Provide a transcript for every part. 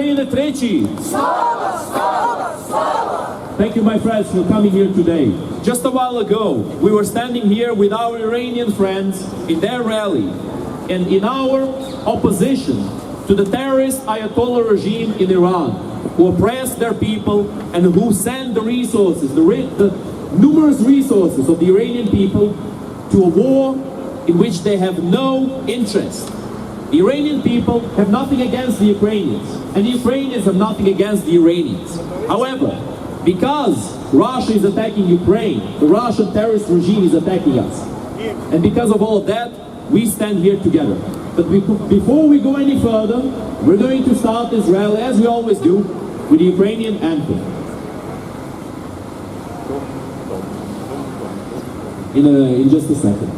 України тричі! Слава, слава, слава! Thank you, my friends, for coming here today. Just a while ago, we were standing here with our Iranian friends in their rally and in our opposition to the terrorist Ayatollah regime in Iran, who oppress their people and who send the resources, the numerous resources of the Iranian people to a war in which they have no interest. The Iranian people have nothing against the Ukrainians, and the Ukrainians have nothing against the Iranians. However, because Russia is attacking Ukraine, the Russian terrorist regime is attacking us. And because of all of that, we stand here together. But before we go any further, we're going to start this rally, as we always do, with the Ukrainian anthem. In just a second.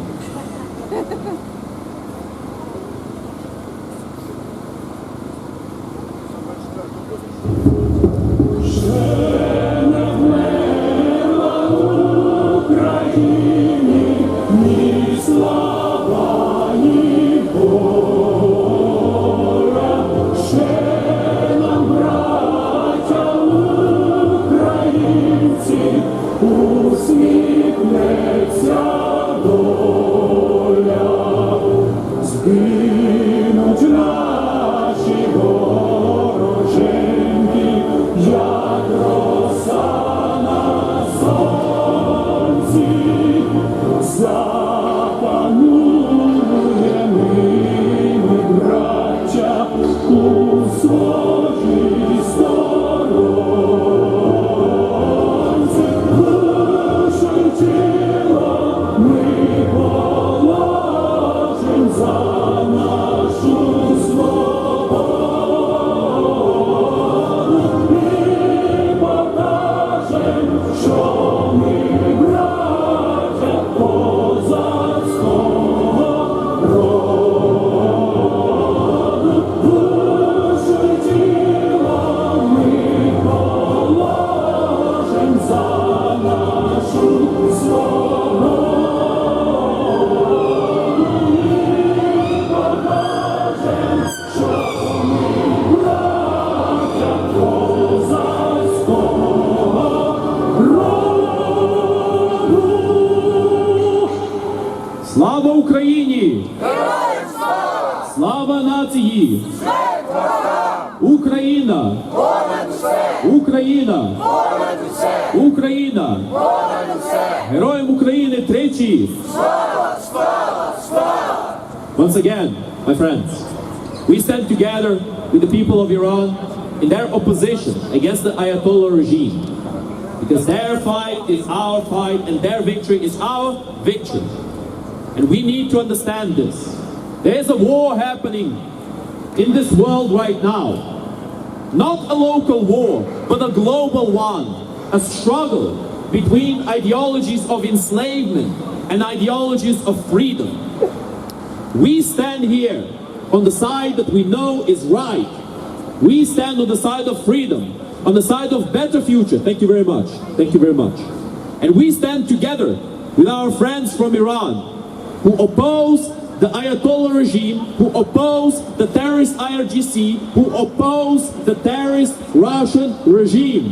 Слава Україні! Героям слава! Слава нації! Смерть ворогам! Україна! Понад усе! Україна! Понад усе! Україна! Понад усе! Героям України тричі! Слава, слава, слава! Once again, my friends, we stand together with the people of Iran in their opposition against the Ayatollah regime. Because their fight is our fight and their victory is our victory. And we need to understand this. There is a war happening in this world right now. Not a local war, but a global one. A struggle between ideologies of enslavement and ideologies of freedom. We stand here on the side that we know is right. We stand on the side of freedom, on the side of better future. Thank you very much. Thank you very much. And we stand together with our friends from Iran, who oppose the Ayatollah regime, who oppose the terrorist IRGC, who oppose the terrorist Russian regime.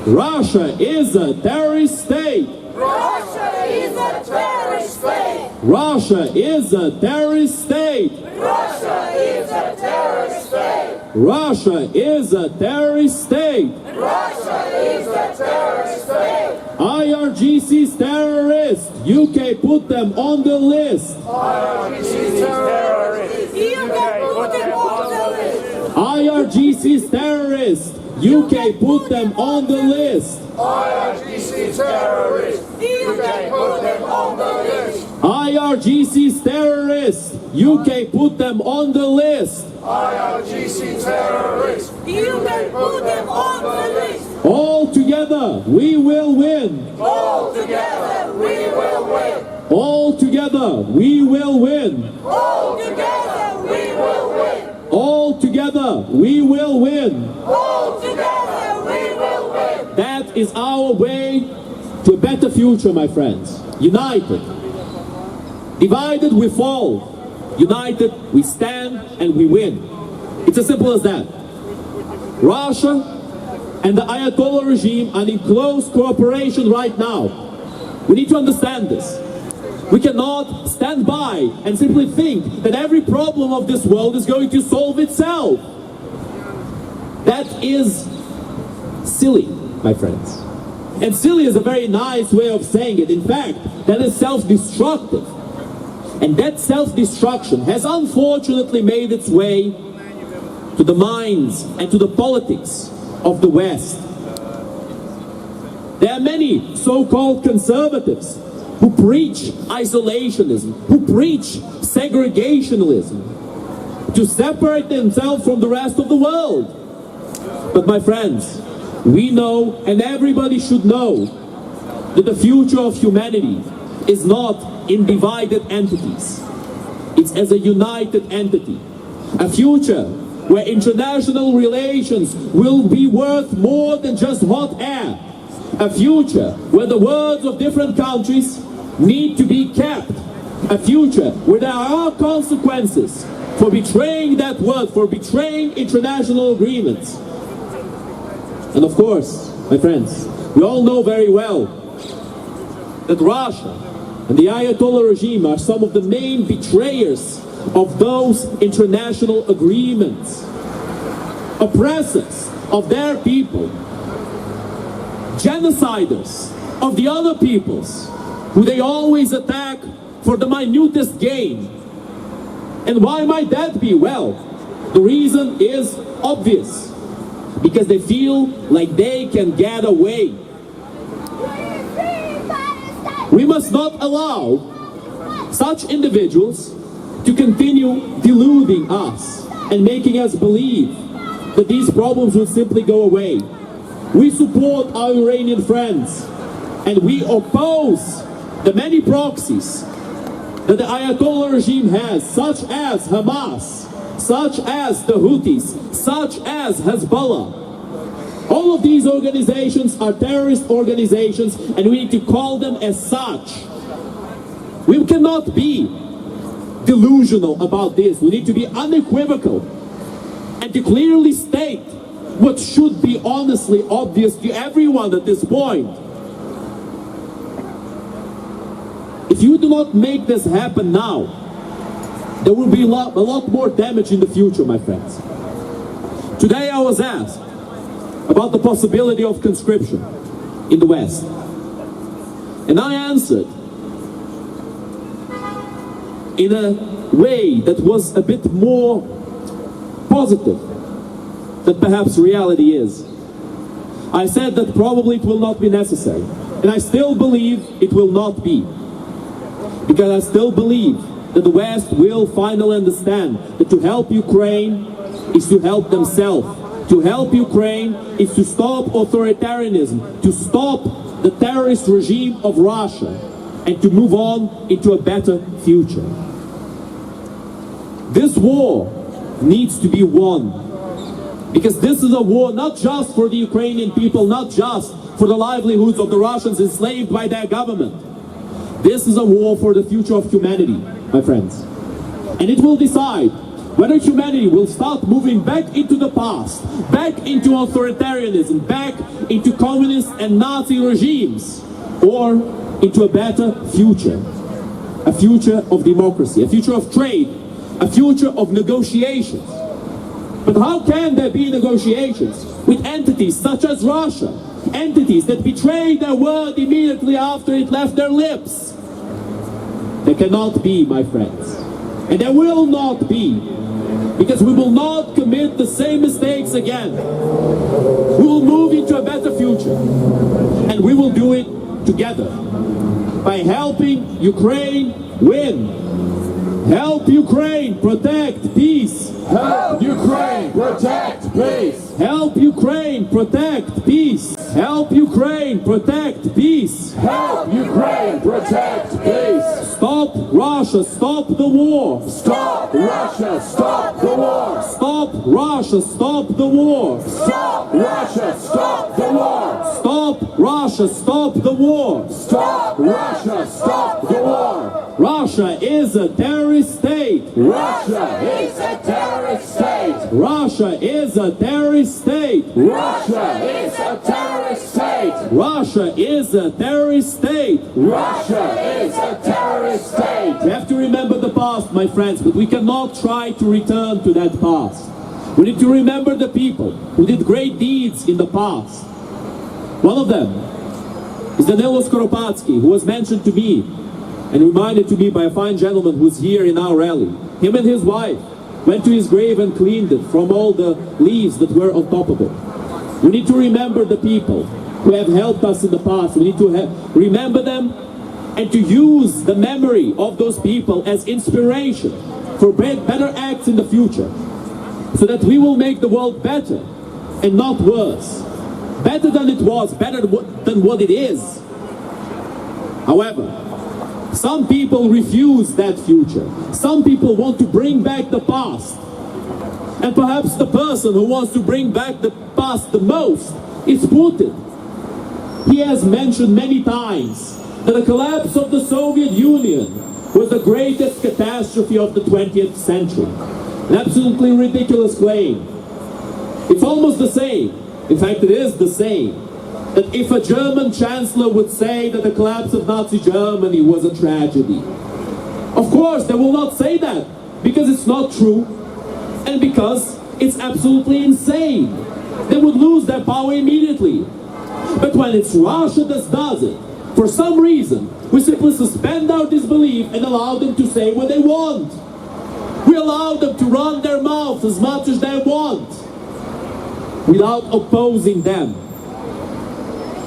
Russia is a terrorist state. Russia is a terrorist state! Russia is a terrorist state. Russia is a terrorist state! Russia is a terrorist state. Russia is a terrorist state! IRGC's terrorists. UK put them on the list. IRGC's terrorists! UK put them on the list! IRGC's terrorists. UK put them on the list. IRGC's terrorists! UK put them on the list! IRGC's terrorists. UK put them on the list. IRGC terrorists! UK put them on the list! All together, we will win. All together, we will win! All together, we will win. All together, we will win! All together, we will win. All together, we will win! That is our way to a better future, my friends. United. Divided, we fall. United, we stand and we win. It's as simple as that. Russia and the Ayatollah regime are in close cooperation right now. We need to understand this. We cannot stand by and simply think that every problem of this world is going to solve itself. That is silly, my friends. And silly is a very nice way of saying it. In fact, that is self-destructive. And that self-destruction has unfortunately made its way to the minds and to the politics of the West. There are many so-called conservatives who preach isolationism, who preach segregationism, to separate themselves from the rest of the world. But my friends, we know, and everybody should know, that the future of humanity is not in divided entities. It's as a united entity. A future where international relations will be worth more than just hot air. A future where the words of different countries need to be kept. A future where there are consequences for betraying that word, for betraying international agreements. And of course, my friends, we all know very well that Russia and the Ayatollah regime are some of the main betrayers of those international agreements, oppressors of their people, genociders of the other peoples, who they always attack for the minutest gain. And why might that be? Well, the reason is obvious. Because they feel like they can get away. We must not allow such individuals to continue deluding us and making us believe that these problems will simply go away. We support our Iranian friends and we oppose the many proxies that the Ayatollah regime has, such as Hamas, such as the Houthis, such as Hezbollah. All of these organizations are terrorist organizations and we need to call them as such. We cannot be delusional about this. We need to be unequivocal and to clearly state what should be honestly obvious to everyone at this point. If you do not make this happen now, there will be a lot more damage in the future, my friends. Today I was asked about the possibility of conscription in the West. And I answered in a way that was a bit more positive than perhaps reality is. I said that probably it will not be necessary. And I still believe it will not be. Because I still believe that the West will finally understand that to help Ukraine is to help themselves. To help Ukraine is to stop authoritarianism, to stop the terrorist regime of Russia, and to move on into a better future. This war needs to be won, because this is a war not just for the Ukrainian people, not just for the livelihoods of the Russians enslaved by their government. This is a war for the future of humanity, my friends. And it will decide whether humanity will start moving back into the past, back into authoritarianism, back into communist and Nazi regimes, or into a better future. A future of democracy, a future of trade, a future of negotiations. But how can there be negotiations with entities such as Russia? Entities that betrayed their word immediately after it left their lips. There cannot be, my friends. And there will not be. Because we will not commit the same mistakes again. We will move into a better future. And we will do it together. By helping Ukraine win. Help Ukraine protect peace. Help Ukraine protect peace. Help Ukraine protect peace. Help Ukraine protect peace. Help Ukraine protect peace. Stop Russia, stop the war. Stop Russia, stop the war. Stop Russia, stop the war! Stop Russia, stop the war! Stop Russia, stop the war! Stop Russia, stop the war! Russia is a terrorist state! Russia is a terrorist state! Russia is a terrorist state! Russia is a terrorist state! Russia is a terrorist state! Russia is a terrorist state! We have to remember the past, my friends, but we cannot try to return to that past. We need to remember the people who did great deeds in the past. One of them is Danilo Skoropadsky, who was mentioned to me and reminded to me by a fine gentleman who's here in our rally. Him and his wife went to his grave and cleaned it from all the leaves that were on top of it. We need to remember the people who have helped us in the past. We need to remember them and to use the memory of those people as inspiration for better acts in the future, so that we will make the world better and not worse. Better than it was, better than what it is. However, some people refuse that future. Some people want to bring back the past. And perhaps the person who wants to bring back the past the most is Putin. He has mentioned many times that the collapse of the Soviet Union was the greatest catastrophe of the 20th century. An absolutely ridiculous claim. It's almost the same, in fact it is the same, that if a German chancellor would say that the collapse of Nazi Germany was a tragedy. Of course, they will not say that, because it's not true, and because it's absolutely insane. They would lose their power immediately. But when it's Russia that does it, for some reason, we simply suspend our disbelief and allow them to say what they want. We allow them to run their mouths as much as they want, without opposing them.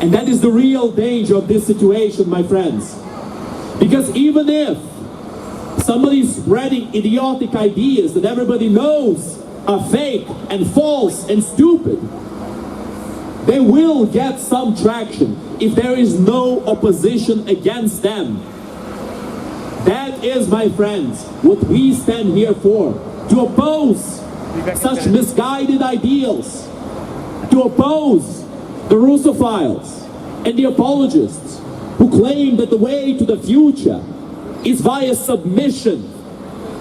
And that is the real danger of this situation, my friends. Because even if somebody is spreading idiotic ideas that everybody knows are fake and false and stupid, they will get some traction if there is no opposition against them. That is, my friends, what we stand here for. To oppose such misguided ideals. To oppose the Russophiles and the apologists who claim that the way to the future is via submission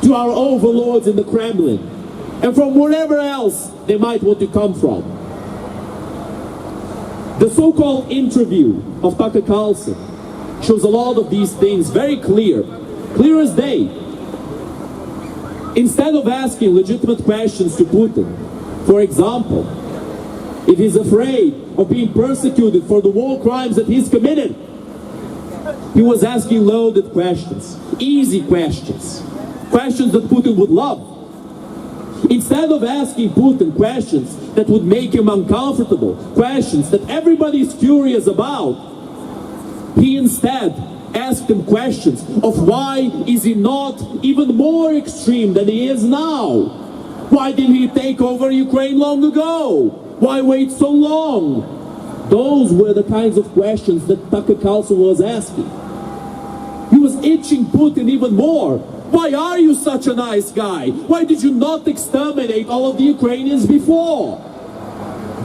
to our overlords in the Kremlin and from wherever else they might want to come from. The so-called interview of Tucker Carlson shows a lot of these things very clear as day. Instead of asking legitimate questions to Putin, for example, if he's afraid of being persecuted for the war crimes that he's committed, he was asking loaded questions, easy questions, questions that Putin would love. Instead of asking Putin questions that would make him uncomfortable, questions that everybody is curious about, he instead asked him questions of why is he not even more extreme than he is now? Why didn't he take over Ukraine long ago? Why wait so long? Those were the kinds of questions that Tucker Carlson was asking. He was itching Putin even more. Why are you such a nice guy? Why did you not exterminate all of the Ukrainians before?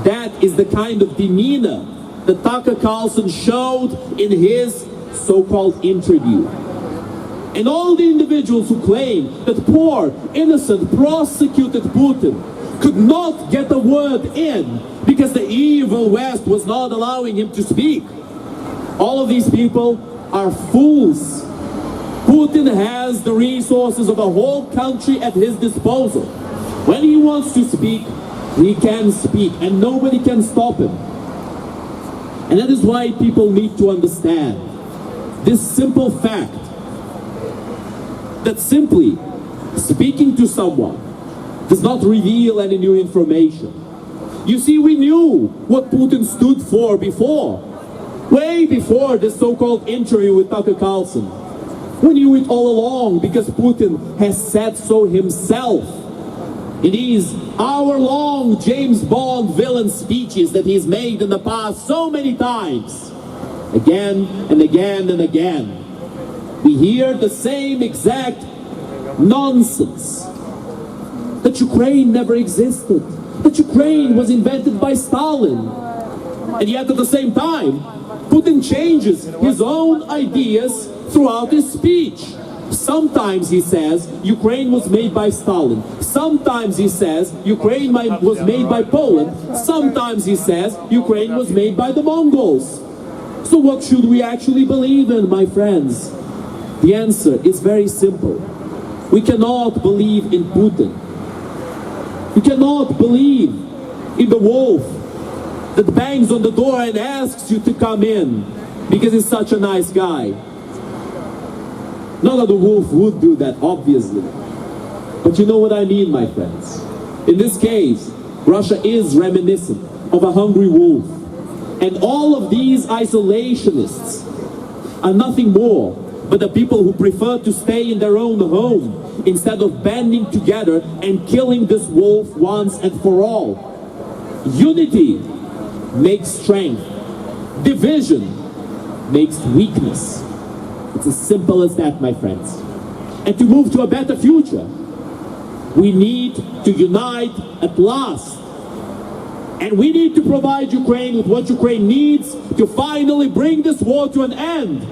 That is the kind of demeanor that Tucker Carlson showed in his so-called interview. And all the individuals who claim that poor, innocent, prosecuted Putin could not get a word in because the evil West was not allowing him to speak, all of these people are fools. Putin has the resources of a whole country at his disposal. When he wants to speak, he can speak, and nobody can stop him. And that is why people need to understand this simple fact, that simply speaking to someone does not reveal any new information. You see, we knew what Putin stood for before, way before this so-called interview with Tucker Carlson. We knew it all along because Putin has said so himself in these hour-long James Bond villain speeches that he's made in the past so many times. Again and again and again. We hear the same exact nonsense. that Ukraine never existed, that Ukraine was invented by Stalin. And yet at the same time, Putin changes his own ideas throughout his speech. Sometimes he says Ukraine was made by Stalin. Sometimes he says Ukraine was made by Poland. Sometimes he says Ukraine was made by the Mongols. So what should we actually believe in, my friends? The answer is very simple. We cannot believe in Putin. We cannot believe in the wolf that bangs on the door and asks you to come in because he's such a nice guy. Not that the wolf would do that, obviously. But you know what I mean, my friends. In this case, Russia is reminiscent of a hungry wolf. And all of these isolationists are nothing more but the people who prefer to stay in their own home instead of banding together and killing this wolf once and for all. Unity makes strength. Division makes weakness. It's as simple as that, my friends. And to move to a better future, we need to unite at last. And we need to provide Ukraine with what Ukraine needs to finally bring this war to an end.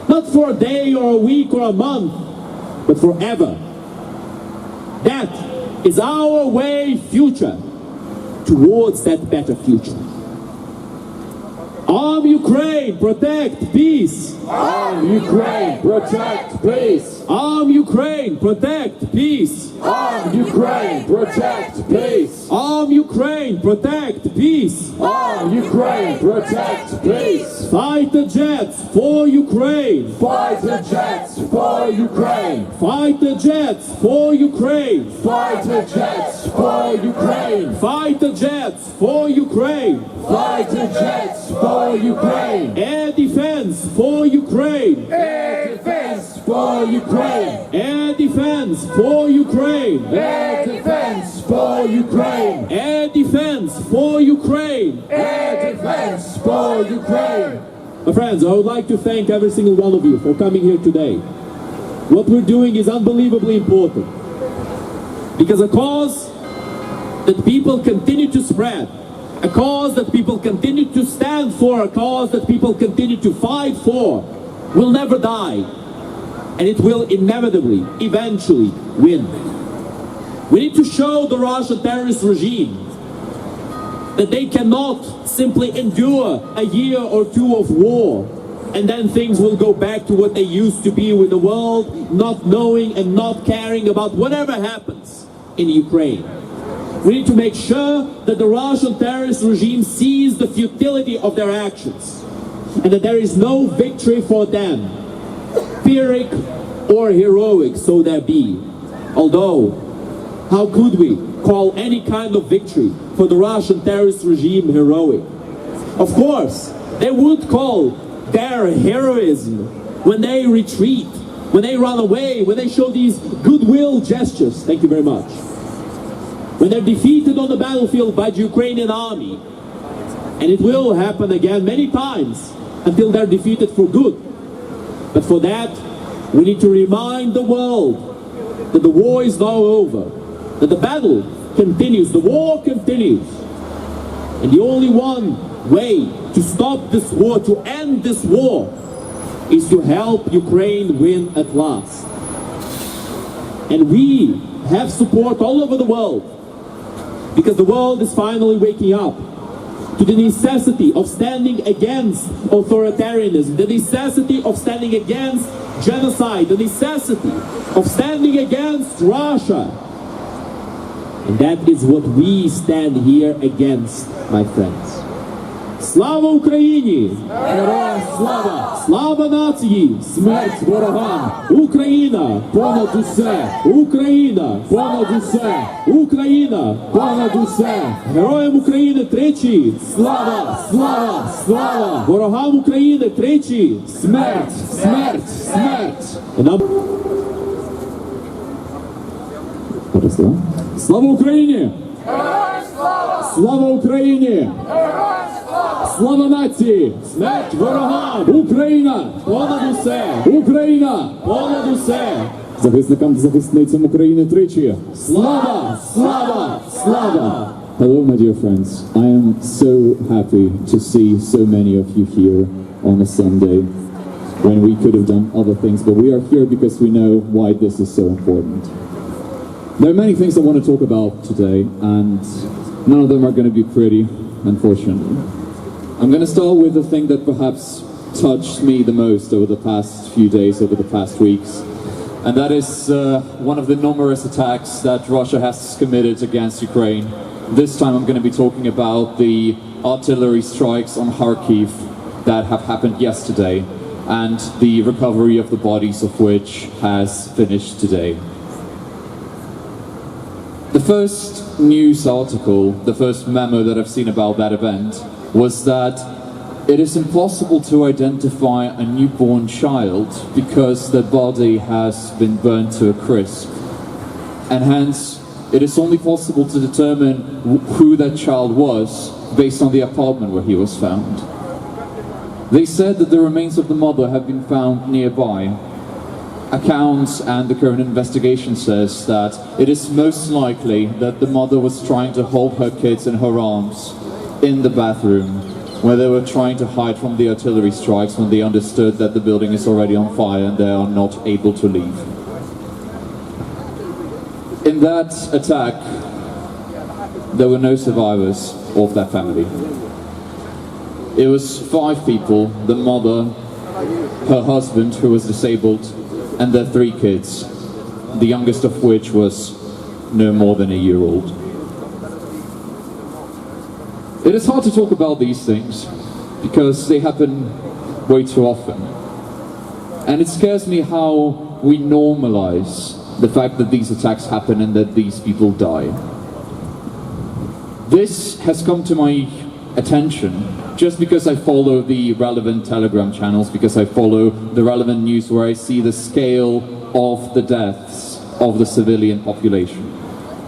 Not for a day or a week or a month, but forever. That is our way future towards that better future. Arm Ukraine, protect peace. Arm Ukraine, protect peace. Arm Ukraine, protect peace. Arm Ukraine, protect peace. Arm Ukraine, protect peace. Arm Ukraine, protect peace. Fighter jets for Ukraine. Fighter jets for Ukraine. Fighter jets for Ukraine. Fighter jets for Ukraine. Fighter jets for Ukraine. Fighter jets for Ukraine. Air defense for Ukraine. Air defense for Ukraine. Air defense for Ukraine. Air defense for Ukraine. Air defense for Ukraine. Air defense for Ukraine. My friends, I would like to thank every single one of you for coming here today. What we're doing is unbelievably important. Because a cause that people continue to spread, a cause that people continue to stand for, a cause that people continue to fight for, will never die. And it will inevitably, eventually win. We need to show the Russian terrorist regime that they cannot simply endure a year or two of war and then things will go back to what they used to be, with the world not knowing and not caring about whatever happens in Ukraine. We need to make sure that the Russian terrorist regime sees the futility of their actions and that there is no victory for them, Pyrrhic or heroic, so there be. Although, how could we call any kind of victory for the Russian terrorist regime heroic? Of course, they would call their heroism when they retreat, when they run away, when they show these goodwill gestures. Thank you very much. When they're defeated on the battlefield by the Ukrainian army. And it will happen again many times until they're defeated for good. But for that, we need to remind the world that the war is now over, that the battle continues, the war continues. And the only one way to stop this war, to end this war, is to help Ukraine win at last. And we have support all over the world, because the world is finally waking up to the necessity of standing against authoritarianism, the necessity of standing against genocide, the necessity of standing against Russia. And that is what we stand here against, my friends. Слава Україні! Героям слава! Слава нації! Смерть ворогам! Україна! Понад усе! Україна! Понад усе! Україна! Понад усе! Героям України тричі! Слава! Слава! Слава! Ворогам України тричі! Смерть! Смерть! Смерть! І нам... Слава Україні! Героям слава! Слава Україні! Героям слава! Слава нації! Смерть ворогам! Україна! Понад усе! Україна! Понад усе! захисникам та захисницям України тричі. Slava! Slava! Slava! Hello, my dear friends. I am so happy to see so many of you here on a Sunday when we could have done other things, but we are here because we know why this is so important. There are many things I want to talk about today, and none of them are going to be pretty, unfortunately. I'm going to start with the thing that perhaps touched me the most over the past few days, over the past weeks, and that is one of the numerous attacks that Russia has committed against Ukraine. This time I'm going to be talking about the artillery strikes on Kharkiv that have happened yesterday, and the recovery of the bodies of which has finished today. The first news article, the first memo that I've seen about that event was that it is impossible to identify a newborn child because their body has been burnt to a crisp, and hence it is only possible to determine who that child was based on the apartment where he was found. They said that the remains of the mother have been found nearby. Accounts and the current investigation says that it is most likely that the mother was trying to hold her kids in her arms in the bathroom where they were trying to hide from the artillery strikes when they understood that the building is already on fire and they are not able to leave. In that attack, there were no survivors of that family. It was 5 people, the mother, her husband who was disabled, and their 3 kids, the youngest of which was no more than a year old. It is hard to talk about these things because they happen way too often. And it scares me how we normalize the fact that these attacks happen and that these people die. This has come to my attention just because I follow the relevant Telegram channels, because I follow the relevant news where I see the scale of the deaths of the civilian population.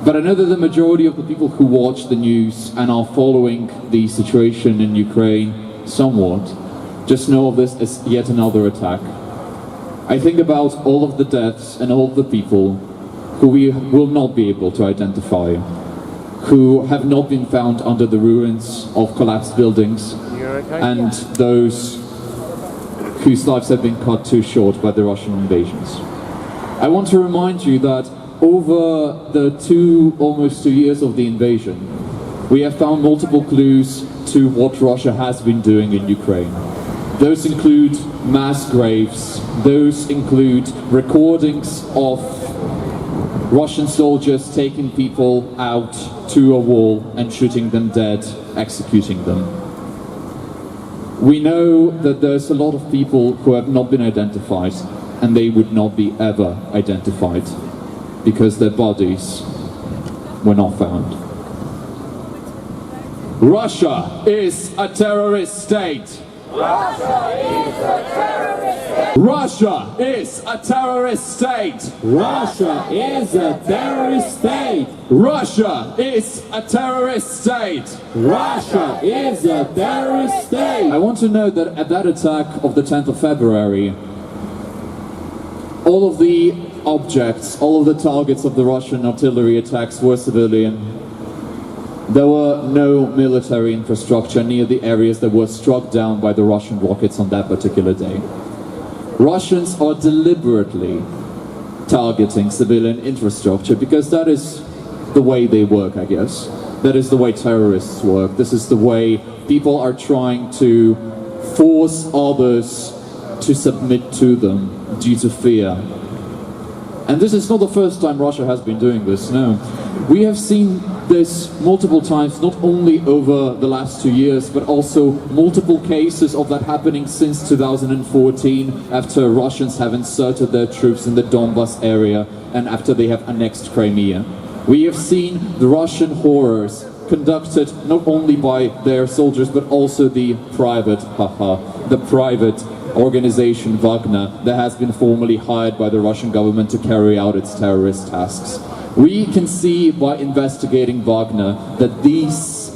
But I know that the majority of the people who watch the news and are following the situation in Ukraine somewhat just know of this as yet another attack. I think about all of the deaths and all of the people who we will not be able to identify, who have not been found under the ruins of collapsed buildings, and those whose lives have been cut too short by the Russian invasions. I want to remind you that over the almost 2 years of the invasion, we have found multiple clues to what Russia has been doing in Ukraine. Those include mass graves, those include recordings of Russian soldiers taking people out to a wall and shooting them dead, executing them. We know that there's a lot of people who have not been identified, and they would not be ever identified because their bodies were not found. Russia is a terrorist state. Russia is a terrorist state. Russia is a terrorist state. Russia is a terrorist state! Russia is a terrorist state. Russia is a terrorist state! I want to note that at that attack of the 10th of February, all of the objects, all of the targets of the Russian artillery attacks were civilian. There were no military infrastructure near the areas that were struck down by the Russian rockets on that particular day. Russians are deliberately targeting civilian infrastructure because that is the way they work, I guess. That is the way terrorists work. This is the way people are trying to force others to submit to them due to fear. And this is not the first time Russia has been doing this, no. We have seen this multiple times, not only over the last 2 years, but also multiple cases of that happening since 2014, after Russians have inserted their troops in the Donbas area and after they have annexed Crimea. We have seen the Russian horrors conducted not only by their soldiers, but also the private organization Wagner that has been formally hired by the Russian government to carry out its terrorist tasks. We can see by investigating Wagner that these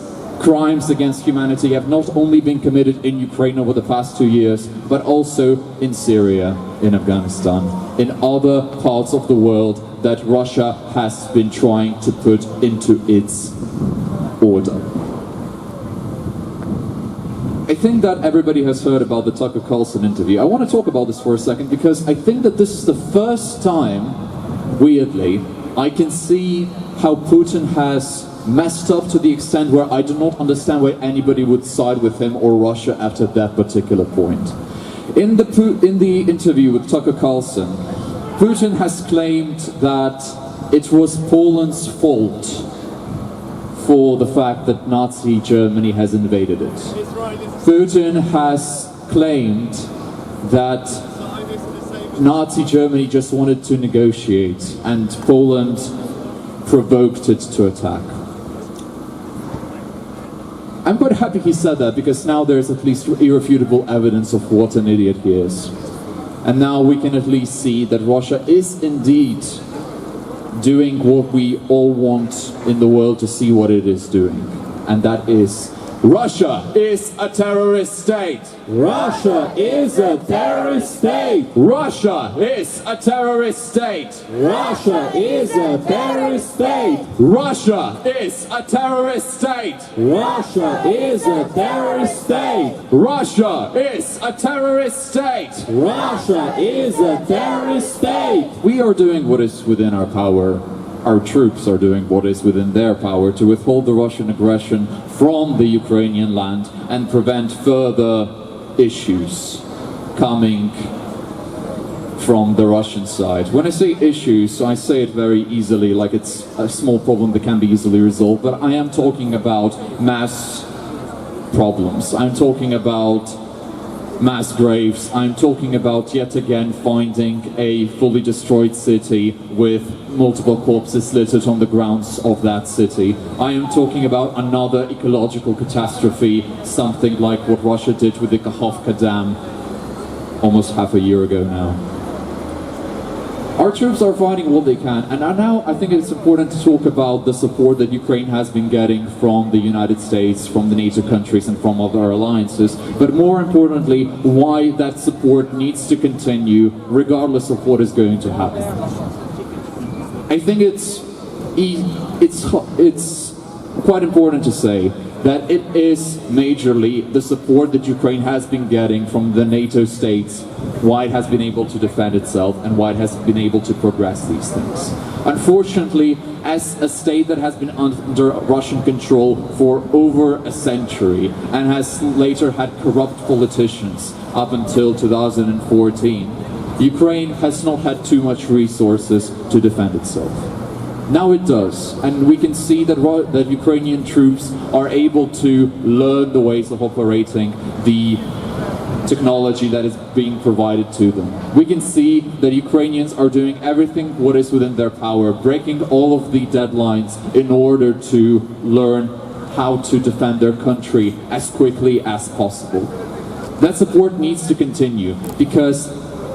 crimes against humanity have not only been committed in Ukraine over the past 2 years, but also in Syria, in Afghanistan, in other parts of the world that Russia has been trying to put into its order. I think that everybody has heard about the Tucker Carlson interview. I want to talk about this for a second because I think that this is the first time, weirdly, I can see how Putin has messed up to the extent where I do not understand why anybody would side with him or Russia after that particular point. In the interview with Tucker Carlson, Putin has claimed that it was Poland's fault for the fact that Nazi Germany has invaded it. Putin has claimed that Nazi Germany just wanted to negotiate and Poland provoked it to attack. I'm quite happy he said that because now there's at least irrefutable evidence of what an idiot he is. And now we can at least see that Russia is indeed doing what we all want in the world to see what it is doing. And that is, Russia is a terrorist state. Russia is a terrorist state. Russia is a terrorist state. Russia is a terrorist state. Russia is a terrorist state. Russia is a terrorist state. Russia is a terrorist state. Russia is a terrorist state. We are doing what is within our power. Our troops are doing what is within their power to withhold the Russian aggression from the Ukrainian land and prevent further issues coming from the Russian side. When I say issues, I say it very easily, like it's a small problem that can be easily resolved, but I am talking about mass problems. I'm talking about mass graves. I'm talking about yet again finding a fully destroyed city with multiple corpses littered on the grounds of that city. I am talking about another ecological catastrophe, something like what Russia did with the Kakhovka Dam almost half a year ago now. Our troops are fighting what they can, and now I think it's important to talk about the support that Ukraine has been getting from the United States, from the NATO countries, and from other alliances, but more importantly, why that support needs to continue regardless of what is going to happen. I think it's quite important to say that it is majorly the support that Ukraine has been getting from the NATO states, why it has been able to defend itself and why it has been able to progress these things. Unfortunately, as a state that has been under Russian control for over a century and has later had corrupt politicians up until 2014, Ukraine has not had too much resources to defend itself. Now it does, and we can see that Ukrainian troops are able to learn the ways of operating the technology that is being provided to them. We can see that Ukrainians are doing everything what is within their power, breaking all of the deadlines in order to learn how to defend their country as quickly as possible. That support needs to continue because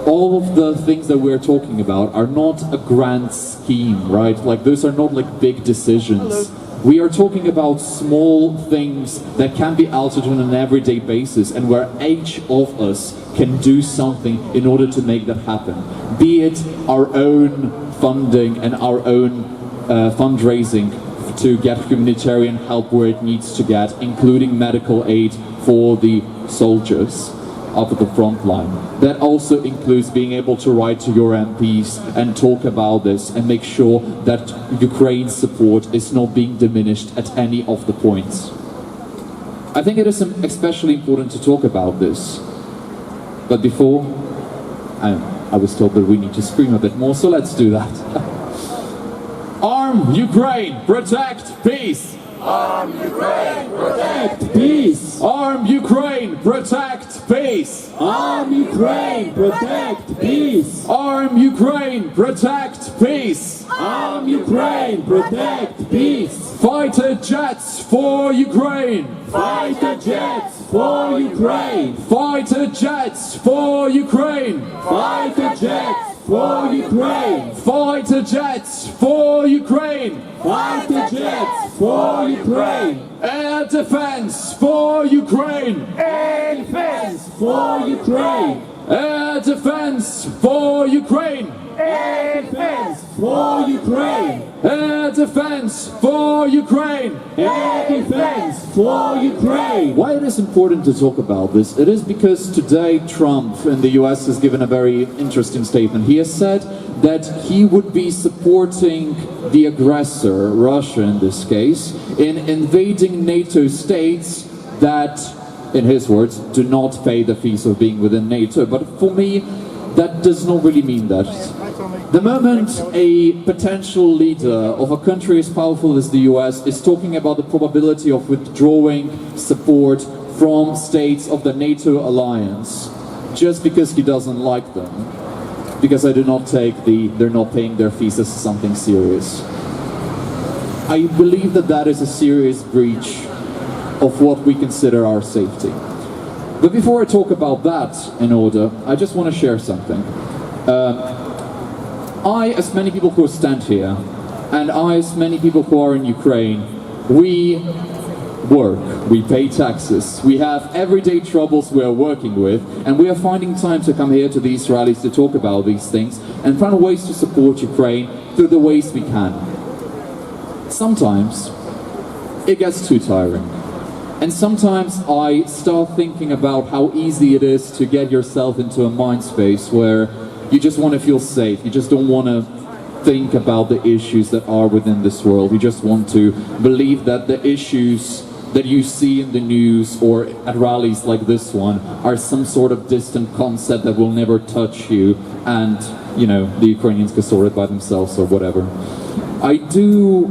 all of the things that we're talking about are not a grand scheme, right? Like those are not like big decisions. We are talking about small things that can be altered on an everyday basis and where each of us can do something in order to make that happen. Be it our own funding and our own fundraising to get humanitarian help where it needs to get, including medical aid for the soldiers up at the front line. That also includes being able to write to your MPs and talk about this and make sure that Ukraine's support is not being diminished at any of the points. I think it is especially important to talk about this. But before, I was told that we need to scream a bit more, so let's do that. Arm Ukraine, protect peace! Arm Ukraine, protect peace! Arm Ukraine, protect peace! Arm Ukraine, protect peace! Arm Ukraine, protect peace! Arm Ukraine, protect peace! Fighter jets for Ukraine! Fighter jets for Ukraine! Fighter jets for Ukraine! Fighter jets for Ukraine! Fighter jets for Ukraine! Fighter jets for Ukraine! Air defense for Ukraine! Air defense! For Ukraine! Air defense for Ukraine! Air defense! For Ukraine! Air defense for Ukraine! Air defense for Ukraine! Why it is important to talk about this? It is because today Trump in the US has given a very interesting statement. He has said that he would be supporting the aggressor, Russia in this case, in invading NATO states that, in his words, do not pay the fees of being within NATO. But for me, that does not really mean that. The moment a potential leader of a country as powerful as the US is talking about the probability of withdrawing support from states of the NATO alliance just because he doesn't like them, because I do not take they're not paying their fees as something serious, I believe that that is a serious breach of what we consider our safety. But before I talk about that in order, I just want to share something. I, as many people who stand here, and I, as many people who are in Ukraine, we work, we pay taxes, we have everyday troubles we are working with, and we are finding time to come here to these rallies to talk about these things and find ways to support Ukraine through the ways we can. Sometimes it gets too tiring. And sometimes I start thinking about how easy it is to get yourself into a mind space where you just want to feel safe. You just don't want to think about the issues that are within this world. You just want to believe that the issues that you see in the news or at rallies like this one are some sort of distant concept that will never touch you, and, you know, the Ukrainians can sort it by themselves or whatever. I do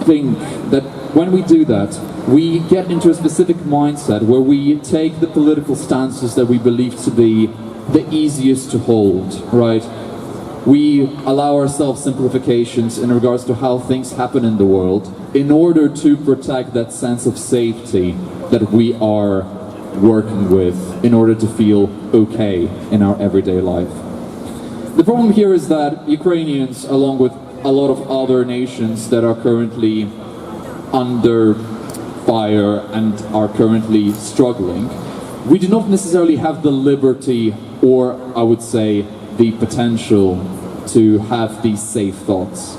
think that when we do that, we get into a specific mindset where we take the political stances that we believe to be the easiest to hold, right? We allow ourselves simplifications in regards to how things happen in the world in order to protect that sense of safety that we are working with in order to feel okay in our everyday life. The problem here is that Ukrainians, along with a lot of other nations that are currently under fire and are currently struggling, we do not necessarily have the liberty, or I would say the potential, to have these safe thoughts.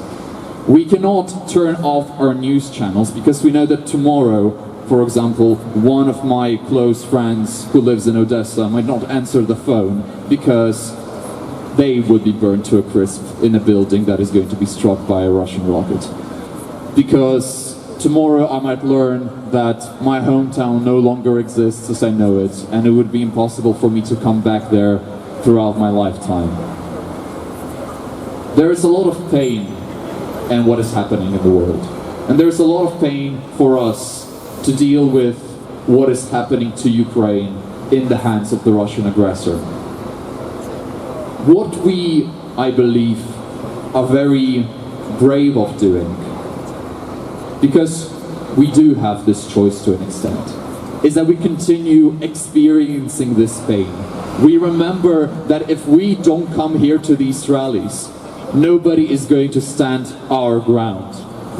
We cannot turn off our news channels because we know that tomorrow, for example, one of my close friends who lives in Odessa might not answer the phone because they would be burned to a crisp in a building that is going to be struck by a Russian rocket. Because tomorrow I might learn that my hometown no longer exists as I know it, and it would be impossible for me to come back there throughout my lifetime. There is a lot of pain in what is happening in the world. And there's a lot of pain for us to deal with what is happening to Ukraine in the hands of the Russian aggressor. What we, I believe, are very brave of doing, because we do have this choice to an extent, is that we continue experiencing this pain. We remember that if we don't come here to these rallies, nobody is going to stand our ground.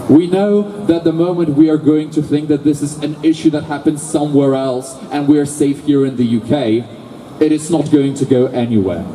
We know that the moment we are going to think that this is an issue that happens somewhere else and we're safe here in the UK, it is not going to go anywhere.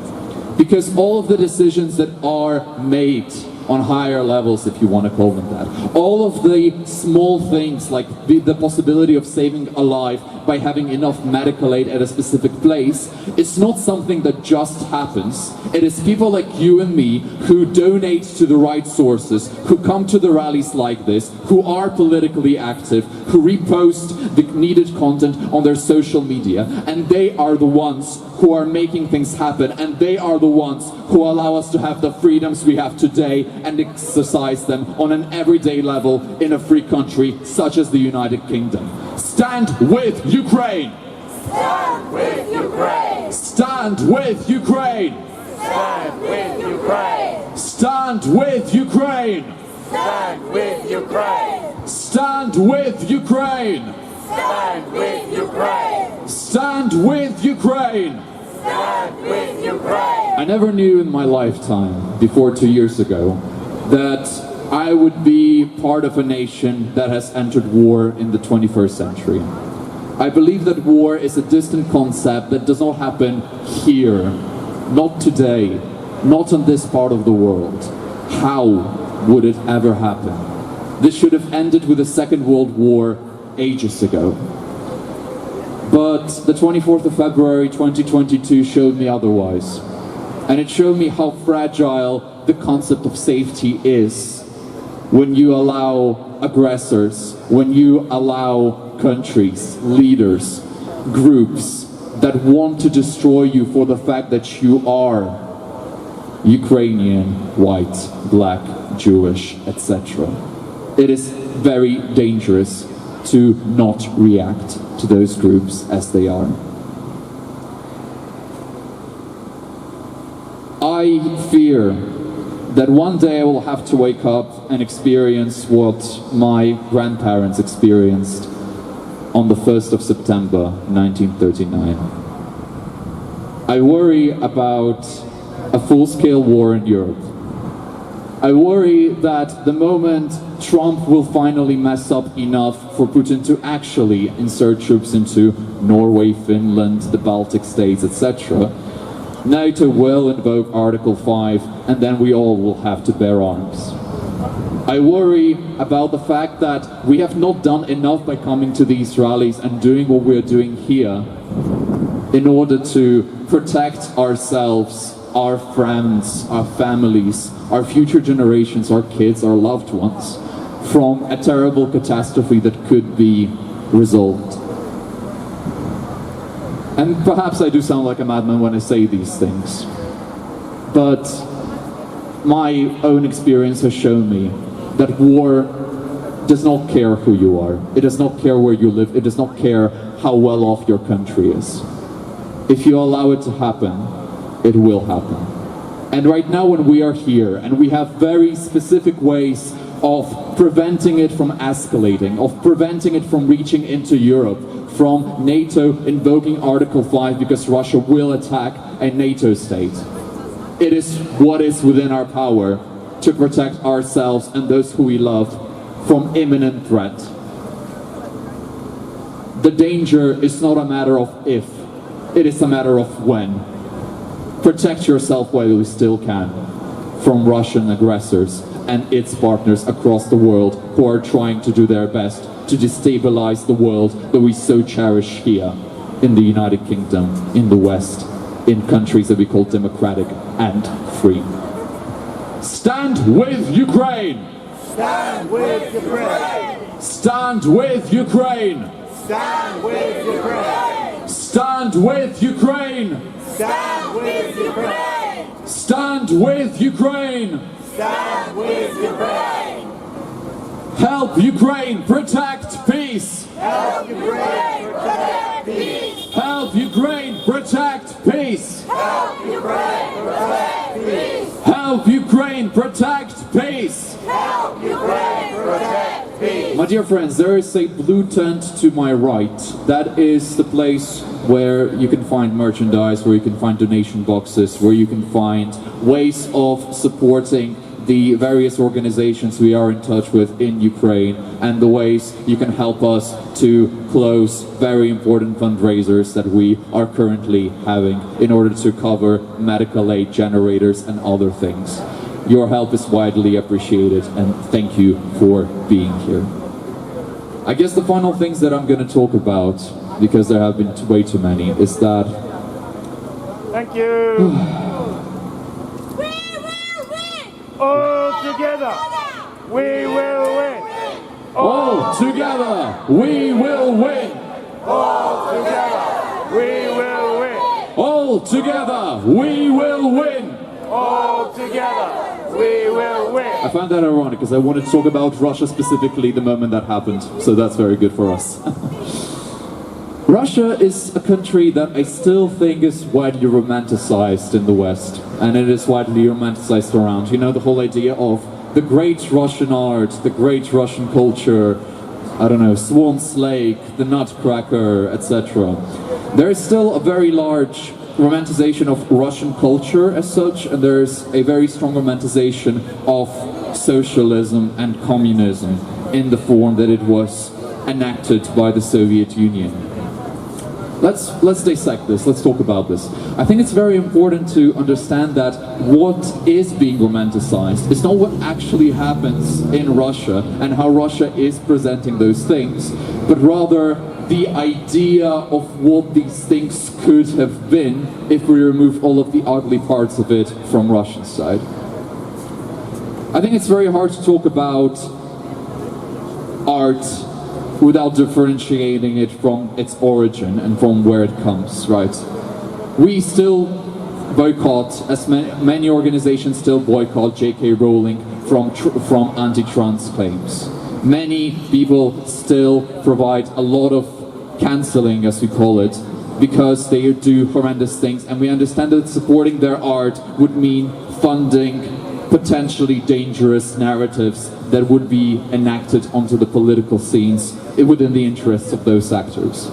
Because all of the decisions that are made on higher levels, if you want to call them that, all of the small things like the possibility of saving a life by having enough medical aid at a specific place, it's not something that just happens. It is people like you and me who donate to the right sources, who come to the rallies like this, who are politically active, who repost the needed content on their social media, and they are the ones who are making things happen, and they are the ones who allow us to have the freedoms we have today and exercise them on an everyday level in a free country such as the United Kingdom. Stand with Ukraine! Stand with Ukraine! Stand with Ukraine! Stand with Ukraine! Stand with Ukraine! Stand with Ukraine! Stand with Ukraine! Stand with Ukraine! Stand with Ukraine! Stand with Ukraine. I never knew in my lifetime, before 2 years ago, that I would be part of a nation that has entered war in the 21st century. I believe that war is a distant concept that does not happen here, not today, not in this part of the world. How would it ever happen? This should have ended with the Second World War ages ago. But the 24th of February 2022 showed me otherwise. And it showed me how fragile the concept of safety is when you allow aggressors, when you allow countries, leaders, groups that want to destroy you for the fact that you are Ukrainian, white, black, Jewish, etc. It is very dangerous to not react to those groups as they are. I fear that one day I will have to wake up and experience what my grandparents experienced on the 1st of September 1939. I worry about a full-scale war in Europe. I worry that the moment Trump will finally mess up enough for Putin to actually insert troops into Norway, Finland, the Baltic states, etc., NATO will invoke Article 5 and then we all will have to bear arms. I worry about the fact that we have not done enough by coming to these rallies and doing what we're doing here in order to protect ourselves, our friends, our families, our future generations, our kids, our loved ones from a terrible catastrophe that could be resolved. And perhaps I do sound like a madman when I say these things, but my own experience has shown me that war does not care who you are. It does not care where you live. It does not care how well off your country is. If you allow it to happen, it will happen. And right now when we are here and we have very specific ways of preventing it from escalating, of preventing it from reaching into Europe, from NATO invoking Article 5 because Russia will attack a NATO state. It is what is within our power to protect ourselves and those who we love from imminent threat. The danger is not a matter of if, it is a matter of when. Protect yourself while you still can from Russian aggressors and its partners across the world who are trying to do their best to destabilize the world that we so cherish here in the United Kingdom, in the West, in countries that we call democratic and free. Stand with Ukraine! Stand with Ukraine! Stand with Ukraine! Stand with Ukraine! Stand with Ukraine! Stand with Ukraine! Stand with Ukraine! Stand with Ukraine! Help Ukraine protect peace! Help Ukraine protect peace! Help Ukraine protect peace! Help Ukraine protect peace! Help Ukraine protect peace! Help Ukraine protect peace! My dear friends, there is a blue tent to my right. That is the place where you can find merchandise, where you can find donation boxes, where you can find ways of supporting the various organizations we are in touch with in Ukraine and the ways you can help us to close very important fundraisers that we are currently having in order to cover medical aid generators and other things. Your help is widely appreciated and thank you for being here. I guess the final things that I'm going to talk about, because there have been way too many, is that... Thank you! All together, we will win! All together, we will win! All together, we will win! All together, we will win! All together, we will win! I found that ironic because I wanted to talk about Russia specifically the moment that happened, so that's very good for us. Russia is a country that I still think is widely romanticized in the West, and it is widely romanticized around. You know, the whole idea of the great Russian art, the great Russian culture, I don't know, Swan's Lake, the Nutcracker, etc. There is still a very large romanticization of Russian culture as such, and there's a very strong romanticization of socialism and communism in the form that it was enacted by the Soviet Union. Let's dissect this, let's talk about this. I think it's very important to understand that what is being romanticized is not what actually happens in Russia and how Russia is presenting those things, but rather the idea of what these things could have been if we remove all of the ugly parts of it from Russian side. I think it's very hard to talk about art without differentiating it from its origin and from where it comes, right? We still boycott, as many organizations still boycott J.K. Rowling from anti-trans claims. Many people still provide a lot of cancelling, as we call it, because they do horrendous things, and we understand that supporting their art would mean funding potentially dangerous narratives that would be enacted onto the political scenes within the interests of those actors.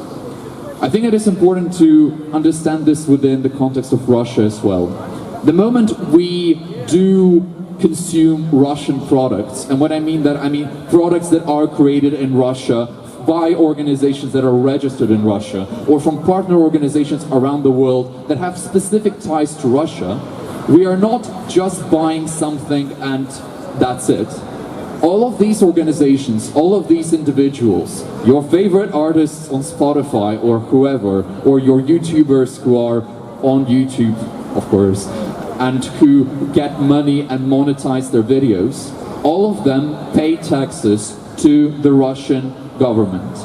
I think it is important to understand this within the context of Russia as well. The moment we do consume Russian products, and when I mean that, I mean products that are created in Russia by organizations that are registered in Russia, or from partner organizations around the world that have specific ties to Russia, we are not just buying something and that's it. All of these organizations, all of these individuals, your favorite artists on Spotify or whoever, or your YouTubers who are on YouTube, of course, and who get money and monetize their videos, all of them pay taxes to the Russian government.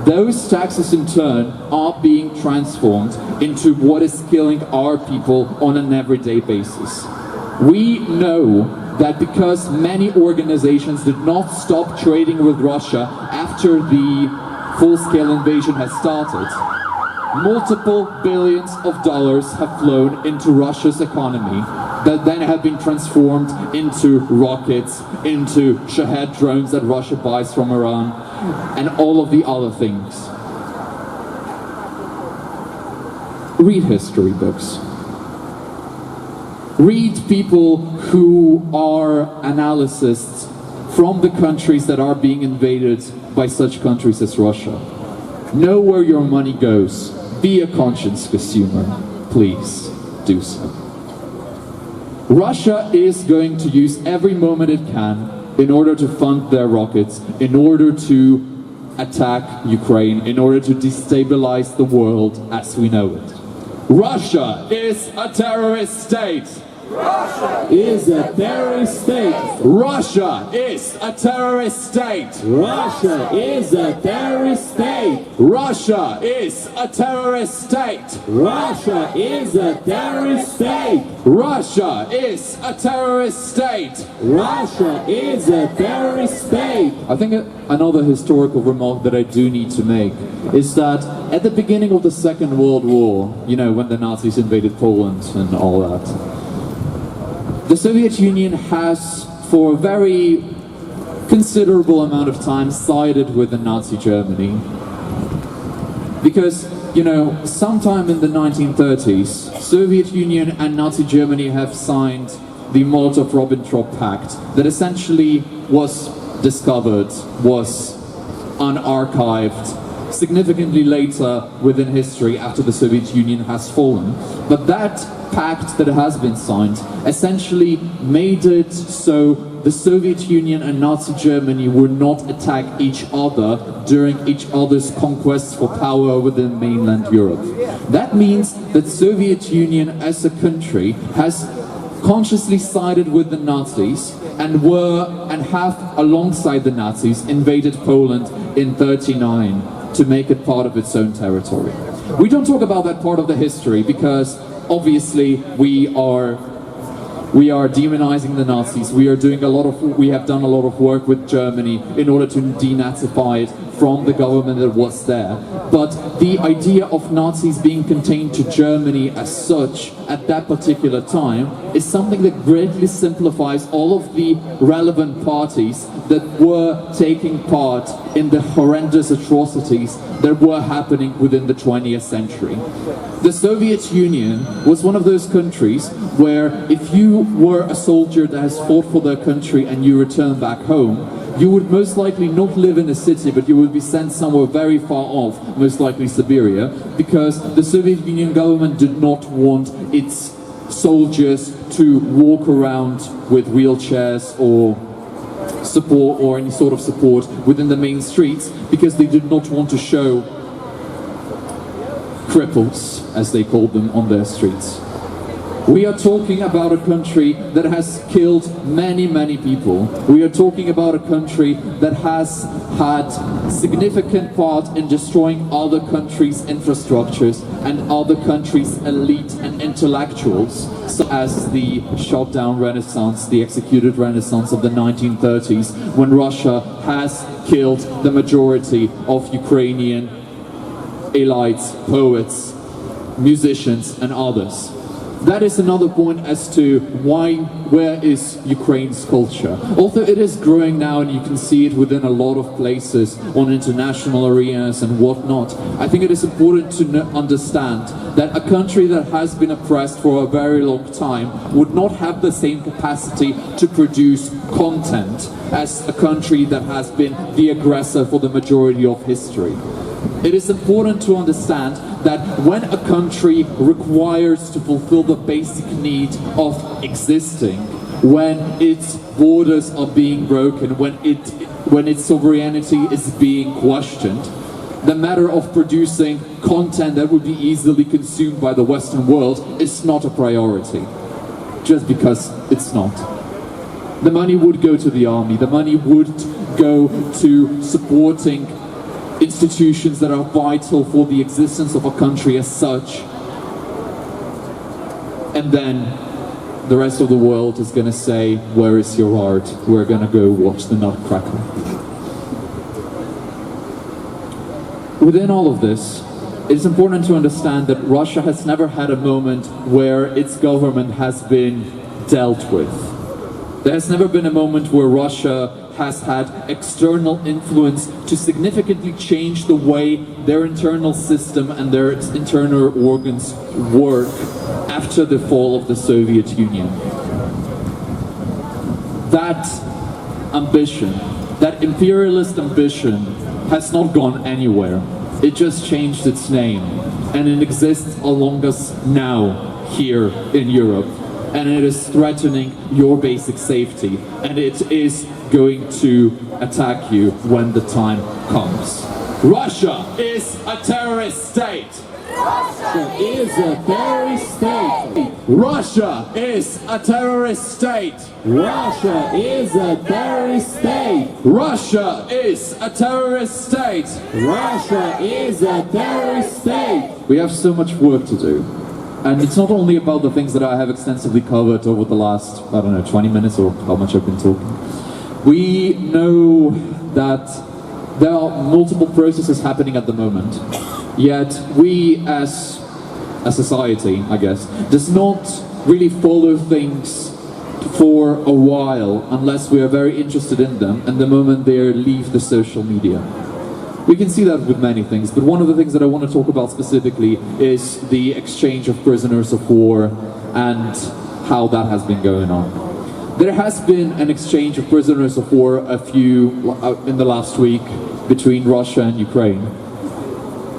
Those taxes in turn are being transformed into what is killing our people on an everyday basis. We know that because many organizations did not stop trading with Russia after the full-scale invasion has started, multiple billions of dollars have flown into Russia's economy that then have been transformed into rockets, into Shahed drones that Russia buys from Iran, and all of the other things. Read history books. Read people who are analysts from the countries that are being invaded by such countries as Russia. Know where your money goes. Be a conscious consumer. Please do so. Russia is going to use every moment it can in order to fund their rockets, in order to attack Ukraine, in order to destabilize the world as we know it. Russia is a terrorist state. Russia is a terrorist state. Russia is a terrorist state. Russia is a terrorist state. Russia is a terrorist state. Russia is a terrorist state. Russia is a terrorist state. Russia is a terrorist state. I think another historical remark that I do need to make is that at the beginning of the Second World War, you know, when the Nazis invaded Poland and all that, the Soviet Union has, for a very considerable amount of time, sided with the Nazi Germany. Because, you know, sometime in the 1930s, Soviet Union and Nazi Germany have signed the Molotov-Ribbentrop Pact that essentially was discovered, was unarchived, significantly later within history after the Soviet Union has fallen. But that pact that has been signed essentially made it so the Soviet Union and Nazi Germany would not attack each other during each other's conquests for power within mainland Europe. That means that Soviet Union as a country has consciously sided with the Nazis and have alongside the Nazis invaded Poland in 1939 to make it part of its own territory. We don't talk about that part of the history because obviously we are demonizing the Nazis. We have done a lot of work with Germany in order to denazify it from the government that was there. But the idea of Nazis being contained to Germany as such at that particular time is something that greatly simplifies all of the relevant parties that were taking part in the horrendous atrocities that were happening within the 20th century. The Soviet Union was one of those countries where if you were a soldier that has fought for their country and you return back home, you would most likely not live in a city, but you would be sent somewhere very far off, most likely Siberia, because the Soviet Union government did not want its soldiers to walk around with wheelchairs or support or any sort of support within the main streets, because they did not want to show cripples, as they called them, on their streets. We are talking about a country that has killed many people. We are talking about a country that has had significant part in destroying other countries' infrastructures and other countries' elite and intellectuals, such as the shot down Renaissance, the executed Renaissance of the 1930s, when Russia has killed the majority of Ukrainian elites, poets, musicians and others. That is another point as to where is Ukraine's culture. Although it is growing now and you can see it within a lot of places on international arenas and whatnot, I think it is important to understand that a country that has been oppressed for a very long time would not have the same capacity to produce content as a country that has been the aggressor for the majority of history. It is important to understand that when a country requires to fulfill the basic need of existing, when its borders are being broken, when its sovereignty is being questioned, the matter of producing content that would be easily consumed by the Western world is not a priority, just because it's not. The money would go to the army, the money would go to supporting institutions that are vital for the existence of a country as such, and then the rest of the world is going to say, where is your art? We're going to go watch the Nutcracker. Within all of this, it's important to understand that Russia has never had a moment where its government has been dealt with. There has never been a moment where Russia has had external influence to significantly change the way their internal system and their internal organs work after the fall of the Soviet Union. That ambition, that imperialist ambition, has not gone anywhere. It just changed its name, and it exists along us now here in Europe. And it is threatening your basic safety, and it is going to attack you when the time comes. Russia is a terrorist state! Russia is a terrorist state! Russia is a terrorist state! Russia is a terrorist state! Russia is a terrorist state! Russia is a terrorist state! We have so much work to do. And it's not only about the things that I have extensively covered over the last, 20 minutes or how much I've been talking. We know that there are multiple processes happening at the moment. Yet we as a society, I guess, does not really follow things for a while unless we are very interested in them, and the moment they leave the social media. We can see that with many things, but one of the things that I want to talk about specifically is the exchange of prisoners of war and how that has been going on. There has been an exchange of prisoners of war in the last week between Russia and Ukraine,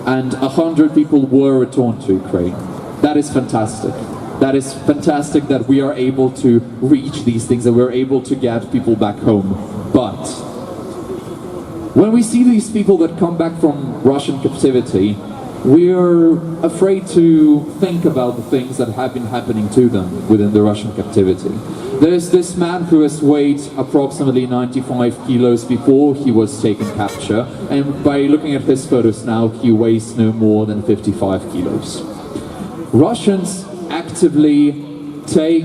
and 100 people were returned to Ukraine. That is fantastic. That is fantastic that we are able to reach these things, that we're able to get people back home. But when we see these people that come back from Russian captivity, we're afraid to think about the things that have been happening to them within the Russian captivity. There's this man who has weighed approximately 95 kilos before he was taken capture, and by looking at his photos now, he weighs no more than 55 kilos. Russians actively take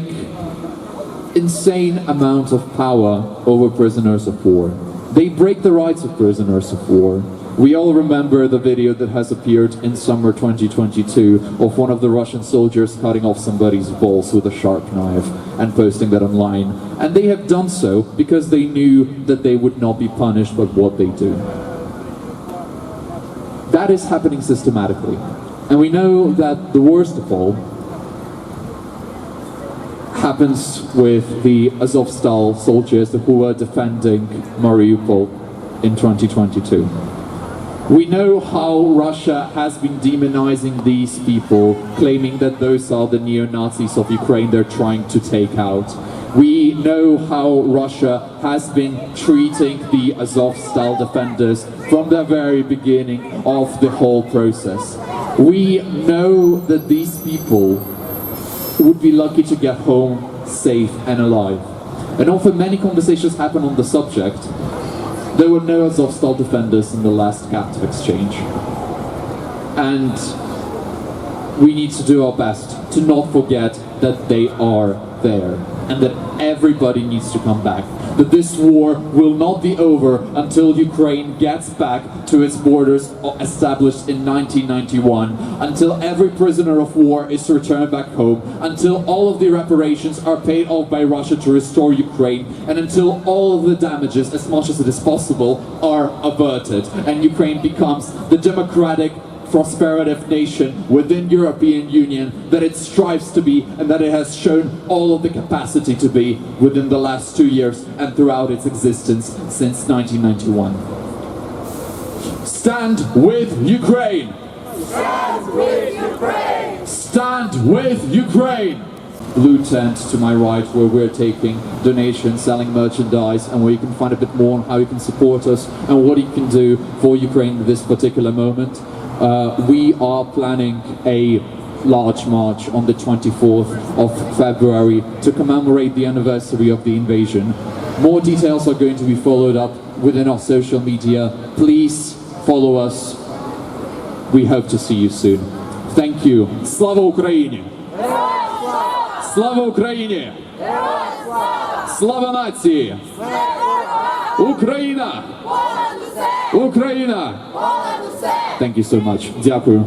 insane amounts of power over prisoners of war. They break the rights of prisoners of war. We all remember the video that has appeared in summer 2022 of one of the Russian soldiers cutting off somebody's balls with a sharp knife and posting that online. And they have done so because they knew that they would not be punished by what they do. That is happening systematically. And we know that the worst of all happens with the Azovstal soldiers who were defending Mariupol in 2022. We know how Russia has been demonizing these people, claiming that those are the neo-Nazis of Ukraine they're trying to take out. We know how Russia has been treating the Azovstal defenders from the very beginning of the whole process. We know that these people would be lucky to get home safe and alive. And often many conversations happen on the subject. There were no Azovstal defenders in the last captive exchange. And we need to do our best to not forget that they are there and that everybody needs to come back. That this war will not be over until Ukraine gets back to its borders established in 1991, until every prisoner of war is returned back home, until all of the reparations are paid off by Russia to restore Ukraine, and until all of the damages, as much as it is possible, are averted, and Ukraine becomes the democratic, prosperative nation within European Union that it strives to be and that it has shown all of the capacity to be within the last 2 years and throughout its existence since 1991. Stand with Ukraine! Stand with Ukraine! Stand with Ukraine! Blue tent to my right, where we're taking donations, selling merchandise, and where you can find a bit more on how you can support us and what you can do for Ukraine at this particular moment. We are planning a large march on the 24th of February to commemorate the anniversary of the invasion. More details are going to be followed up within our social media. Please follow us. We hope to see you soon. Thank you. Slava Ukraini! Slava Ukraini! Slava Nacii! Ukraina! Ukraina! Thank you so much. Дякую.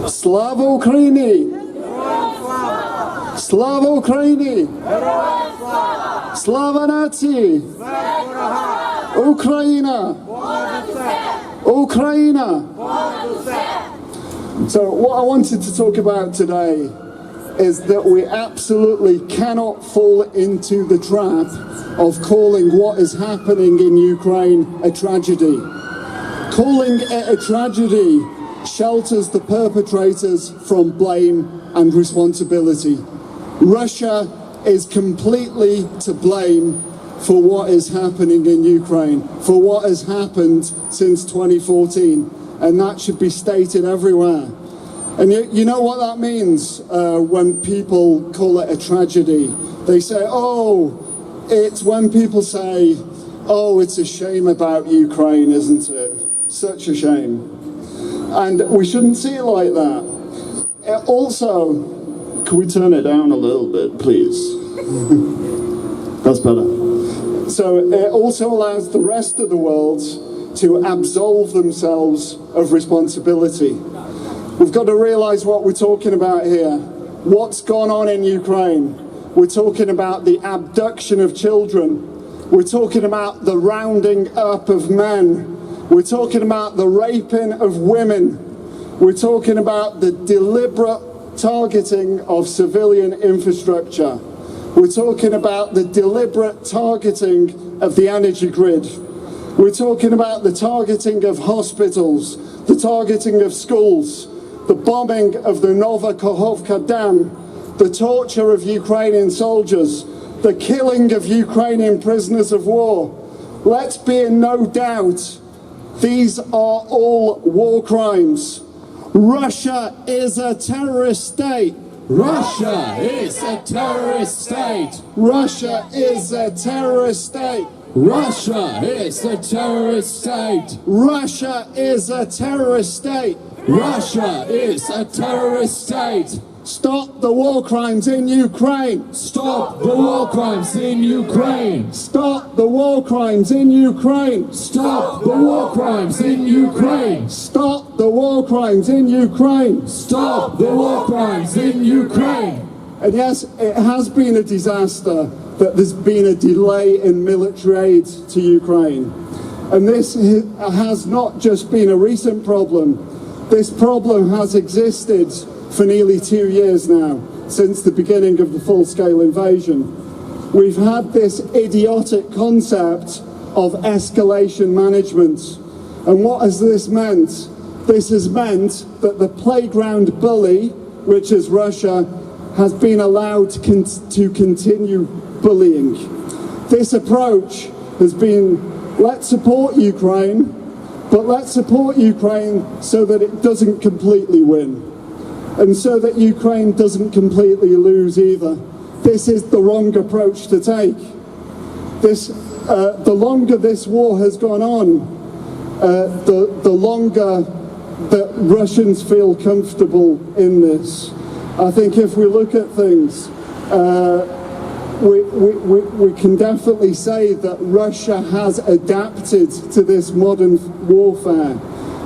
Слава Україні! Слава Україні! Слава нації! Україна! Ukraina! So what I wanted to talk about today is that we absolutely cannot fall into the trap of calling what is happening in Ukraine a tragedy. Calling it a tragedy shelters the perpetrators from blame and responsibility. Russia is completely to blame for what is happening in Ukraine, for what has happened since 2014, and that should be stated everywhere. And you know what that means when people call it a tragedy? They say, oh, it's when people say, oh, it's a shame about Ukraine, isn't it? Such a shame. And we shouldn't see it like that. Also, can we turn it down a little bit, please? That's better. So it also allows the rest of the world to absolve themselves of responsibility. We've got to realize what we're talking about here. What's gone on in Ukraine? We're talking about the abduction of children. We're talking about the rounding up of men. We're talking about the raping of women. We're talking about the deliberate targeting of civilian infrastructure. We're talking about the deliberate targeting of the energy grid. We're talking about the targeting of hospitals, the targeting of schools, the bombing of the Novakhovka Dam, the torture of Ukrainian soldiers, the killing of Ukrainian prisoners of war. Let's be in no doubt, these are all war crimes. Russia is a terrorist state. Russia is a terrorist state. Russia is a terrorist state. Russia is a terrorist state. Russia is a terrorist state. Russia is a terrorist state. Stop the war crimes in Ukraine. Stop the war crimes in Ukraine. Stop the war crimes in Ukraine. Stop the war crimes in Ukraine. Stop the war crimes in Ukraine. Stop the war crimes in Ukraine. And yes, it has been a disaster that there's been a delay in military aid to Ukraine. And this has not just been a recent problem. This problem has existed for nearly 2 years now, since the beginning of the full-scale invasion. We've had this idiotic concept of escalation management. And what has this meant? This has meant that the playground bully, which is Russia, has been allowed to continue bullying. This approach has been, let's support Ukraine, but let's support Ukraine so that it doesn't completely win. And so that Ukraine doesn't completely lose either. This is the wrong approach to take. The longer this war has gone on, the longer that Russians feel comfortable in this. I think if we look at things, we can definitely say that Russia has adapted to this modern warfare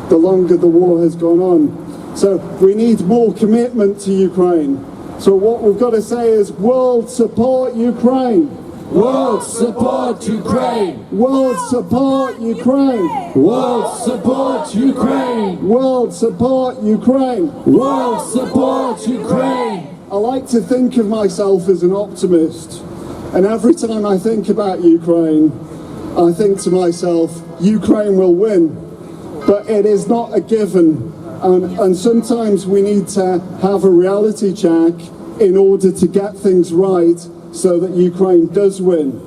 the longer the war has gone on. So we need more commitment to Ukraine. So what we've got to say is, world support Ukraine. World support Ukraine. World support Ukraine. World support Ukraine. World support Ukraine. World support Ukraine. I like to think of myself as an optimist. And every time I think about Ukraine, I think to myself, Ukraine will win. But it is not a given. And sometimes we need to have a reality check in order to get things right so that Ukraine does win.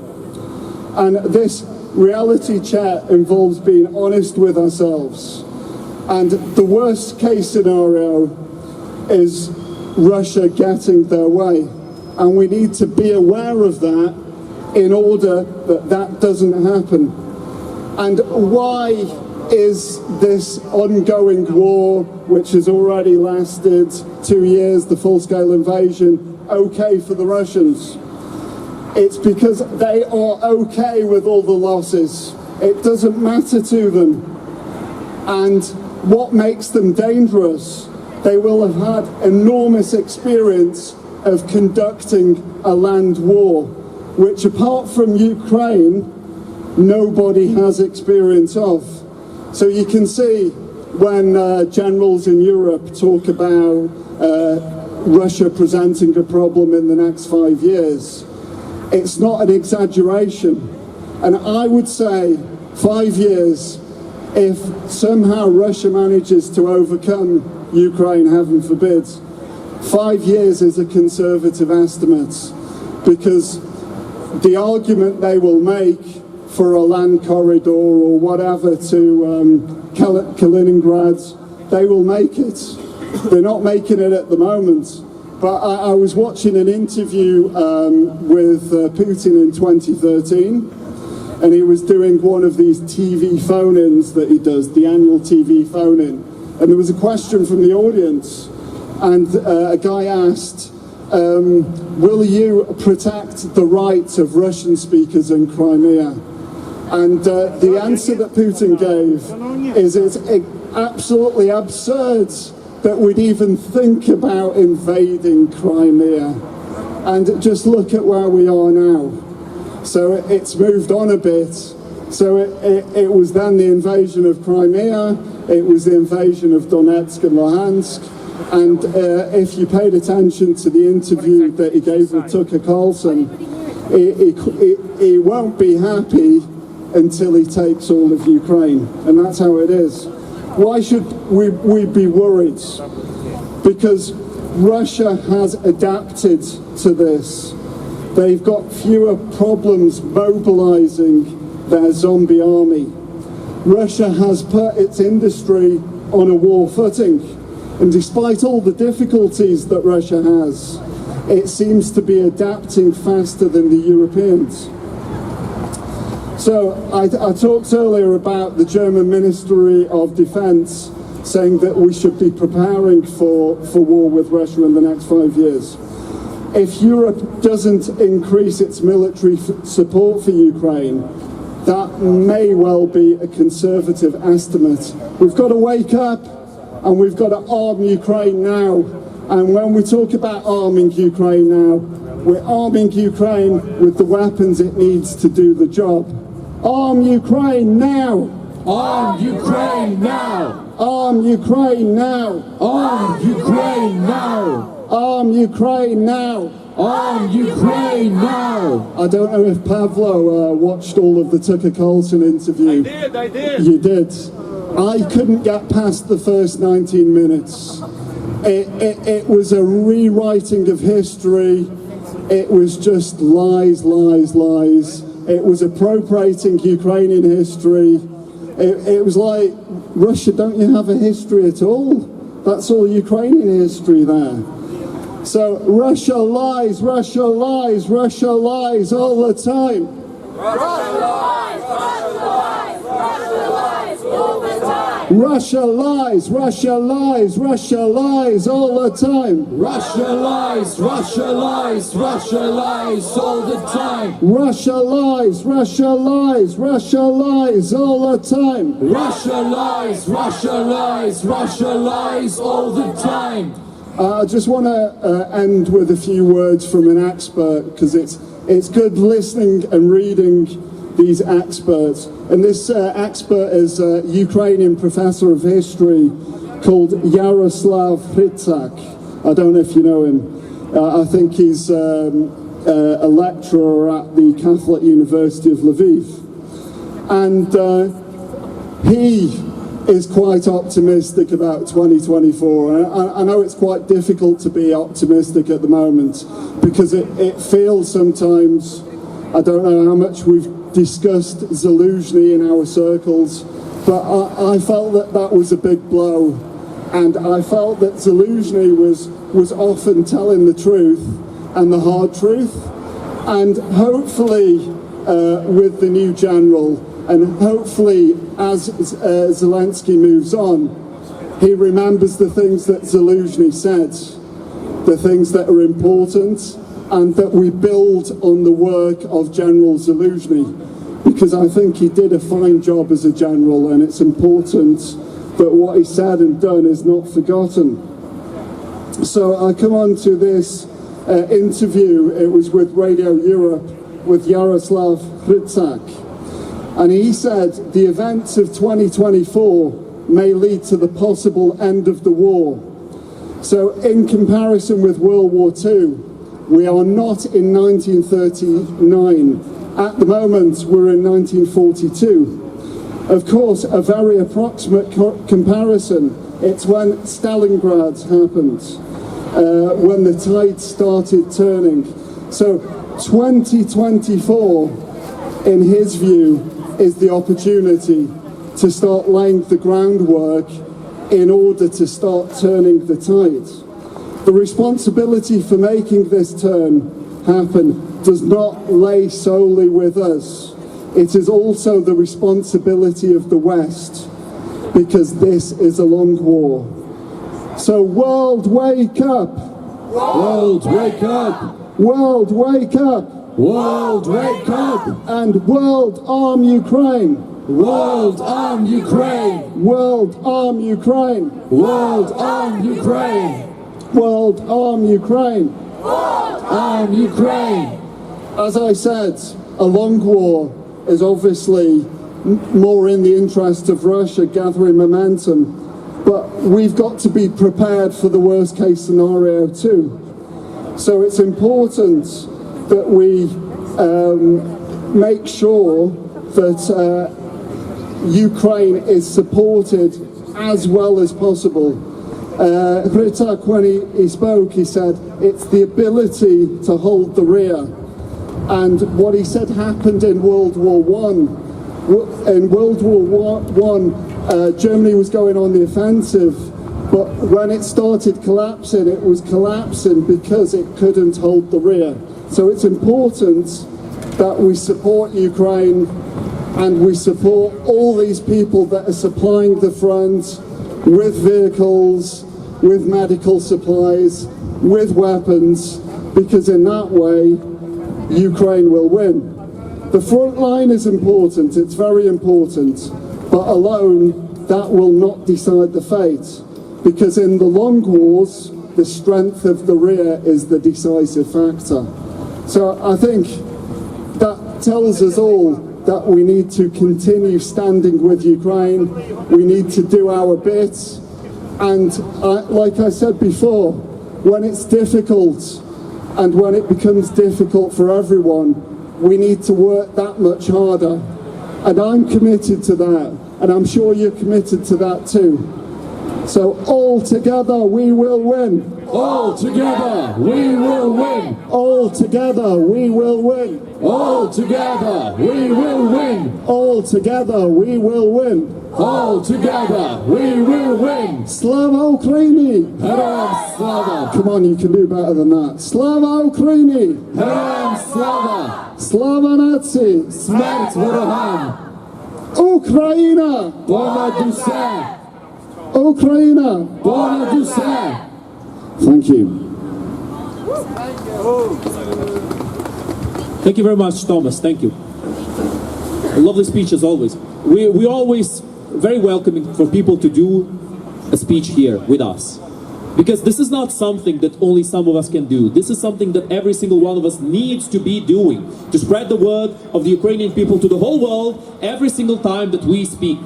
And this reality check involves being honest with ourselves. And the worst case scenario is Russia getting their way. And we need to be aware of that in order that that doesn't happen. And why is this ongoing war, which has already lasted 2 years, the full-scale invasion, okay for the Russians? It's because they are okay with all the losses. It doesn't matter to them. And what makes them dangerous? They will have had enormous experience of conducting a land war, which apart from Ukraine, nobody has experience of. So you can see when generals in Europe talk about Russia presenting a problem in the next 5 years, it's not an exaggeration. And I would say 5 years, if somehow Russia manages to overcome Ukraine, heaven forbid, 5 years is a conservative estimate, because the argument they will make for a land corridor or whatever to Kaliningrad, they will make it. They're not making it at the moment. But I was watching an interview with Putin in 2013, and he was doing one of these TV phone-ins that he does, the annual TV phone-in. And there was a question from the audience, and a guy asked, will you protect the rights of Russian speakers in Crimea? And the answer that Putin gave is it's absolutely absurd that we'd even think about invading Crimea. And just look at where we are now. So it's moved on a bit. So it was then the invasion of Crimea, it was the invasion of Donetsk and Luhansk. And if you paid attention to the interview that he gave with Tucker Carlson, he won't be happy until he takes all of Ukraine. And that's how it is. Why should we be worried? Because Russia has adapted to this. They've got fewer problems mobilizing their zombie army. Russia has put its industry on a war footing. And despite all the difficulties that Russia has, it seems to be adapting faster than the Europeans. So I talked earlier about the German Ministry of Defense saying that we should be preparing for war with Russia in the next 5 years. If Europe doesn't increase its military support for Ukraine, that may well be a conservative estimate. We've got to wake up and we've got to arm Ukraine now. And when we talk about arming Ukraine now, we're arming Ukraine with the weapons it needs to do the job. Arm Ukraine now! Arm Ukraine now! Arm Ukraine now! Arm Ukraine now! Arm Ukraine now! Arm Ukraine now! I don't know if Pavlo watched all of the Tucker Carlson interview. I did. You did. I couldn't get past the first 19 minutes. It was a rewriting of history. It was just lies, lies, lies. It was appropriating Ukrainian history. It was like, Russia, don't you have a history at all? That's all Ukrainian history there. So Russia lies, Russia lies, Russia lies all the time. Russia lies, Russia lies, Russia lies all the time. Russia lies, Russia lies, Russia lies all the time. Russia lies, Russia lies, Russia lies all the time. Russia lies, Russia lies, Russia lies all the time. Russia lies, Russia lies, Russia lies all the time. I just want to end with a few words from an expert, because it's good listening and reading these experts. And this expert is a Ukrainian professor of history called Yaroslav Hrytsak. I don't know if you know him. I think he's a lecturer at the Catholic University of Lviv. And he is quite optimistic about 2024. I know it's quite difficult to be optimistic at the moment, because it feels sometimes, I don't know how much we've discussed Zaluzhny in our circles, but I felt that was a big blow, and I felt that Zaluzhny was often telling the truth and the hard truth, and hopefully with the new general, and hopefully as Zelensky moves on, he remembers the things that Zaluzhny said, the things that are important, and that we build on the work of General Zaluzhny, because I think he did a fine job as a general, and it's important that what he said and done is not forgotten. So I come on to this interview. It was with Radio Europe with Yaroslav Hrytsak. And he said the events of 2024 may lead to the possible end of the war. So in comparison with World War II, we are not in 1939. At the moment, we're in 1942. Of course, a very approximate comparison, it's when Stalingrad happened, when the tide started turning. So 2024, in his view, is the opportunity to start laying the groundwork in order to start turning the tide. The responsibility for making this turn happen does not lay solely with us. It is also the responsibility of the West, because this is a long war. So world, wake up! World, wake up! World, wake up! World, wake up! And world, arm Ukraine! World, arm Ukraine! World, arm Ukraine! World, arm Ukraine! World, arm Ukraine! Arm Ukraine! As I said, a long war is obviously more in the interest of Russia gathering momentum, but we've got to be prepared for the worst case scenario too. So it's important that we make sure that Ukraine is supported as well as possible. Hrytsak, when he spoke, he said it's the ability to hold the rear. And what he said happened in World War I. In World War I, Germany was going on the offensive, but when it started collapsing, it was collapsing because it couldn't hold the rear. So it's important that we support Ukraine, and we support all these people that are supplying the front, with vehicles, with medical supplies, with weapons, because in that way, Ukraine will win. The front line is important, it's very important, but alone, that will not decide the fate, because in the long wars, the strength of the rear is the decisive factor. So I think that tells us all that we need to continue standing with Ukraine, we need to do our bit, and like I said before, when it's difficult and when it becomes difficult for everyone, we need to work that much harder. And I'm committed to that, and I'm sure you're committed to that too. So all together we will win. All together, we will win. All together we will win. All together, we will win. All together we will win. All together, we will win. Slava Ukraini! Heroям slava! Come on, you can do better than that. Slava Ukraini! Heroям slava! Slava Nazi! Смерть ворогам! Ukraina! Понад усе! Ukraina! Понад усе! Thank you. Thank you very much, Thomas. Thank you. A lovely speech as always. We always very welcoming for people to do a speech here with us. Because this is not something that only some of us can do. This is something that every single one of us needs to be doing to spread the word of the Ukrainian people to the whole world every single time that we speak.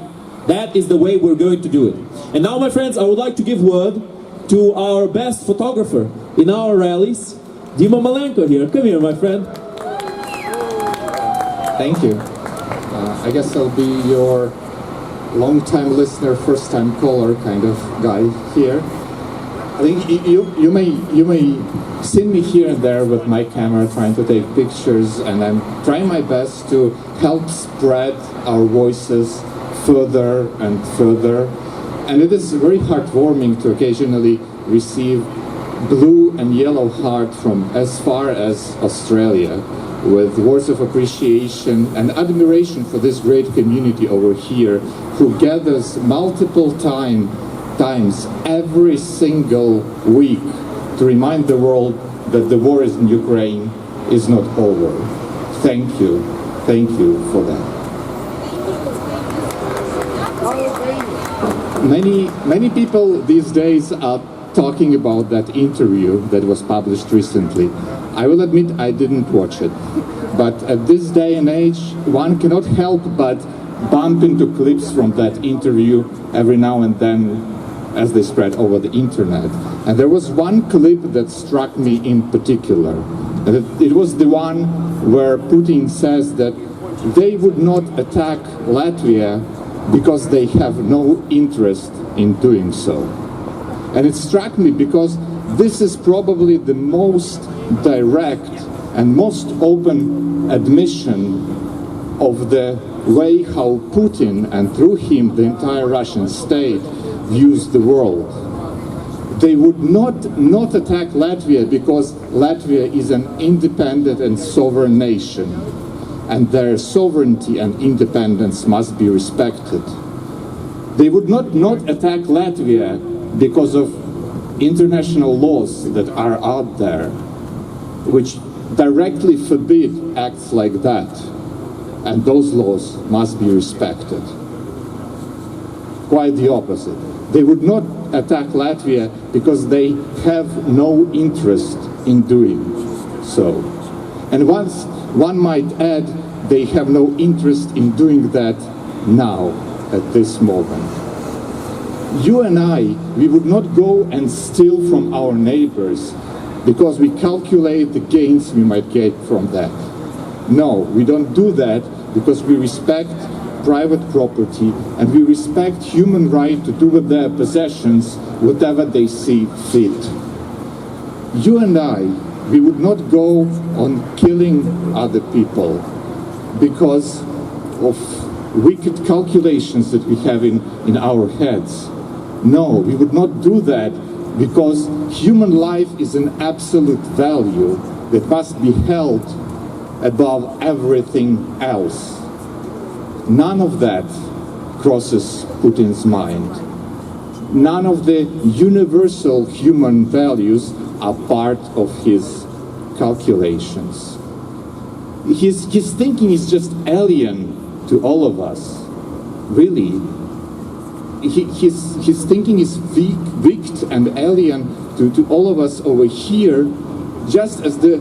That is the way we're going to do it. And now, my friends, I would like to give word to our best photographer in our rallies, Dima Malenko here. Come here, my friend. Thank you. I guess I'll be your long-time listener, first-time caller kind of guy here. I think you may see me here and there with my camera trying to take pictures, and I'm trying my best to help spread our voices further and further. And it is very heartwarming to occasionally receive blue and yellow heart from as far as Australia, with words of appreciation and admiration for this great community over here, who gathers multiple times every single week to remind the world that the war in Ukraine is not over. Thank you for that. Many people these days are talking about that interview that was published recently. I will admit I didn't watch it, but at this day and age, one cannot help but bump into clips from that interview every now and then as they spread over the internet. And there was one clip that struck me in particular. It was the one where Putin says that they would not attack Latvia because they have no interest in doing so. And it struck me because this is probably the most direct and most open admission of the way how Putin, and through him the entire Russian state, views the world. They would not attack Latvia because Latvia is an independent and sovereign nation, and their sovereignty and independence must be respected. They would not attack Latvia because of international laws that are out there, which directly forbid acts like that, and those laws must be respected. Quite the opposite. They would not attack Latvia because they have no interest in doing so. And one might add, they have no interest in doing that now, at this moment. You and I, we would not go and steal from our neighbors because we calculate the gains we might get from that. No, we don't do that because we respect private property and we respect human right to do with their possessions whatever they see fit. You and I, we would not go on killing other people because of wicked calculations that we have in our heads. No, we would not do that because human life is an absolute value that must be held above everything else. None of that crosses Putin's mind. none of the universal human values are part of his calculations. His thinking is just alien to all of us, really. His thinking is weak and alien to all of us over here, just as the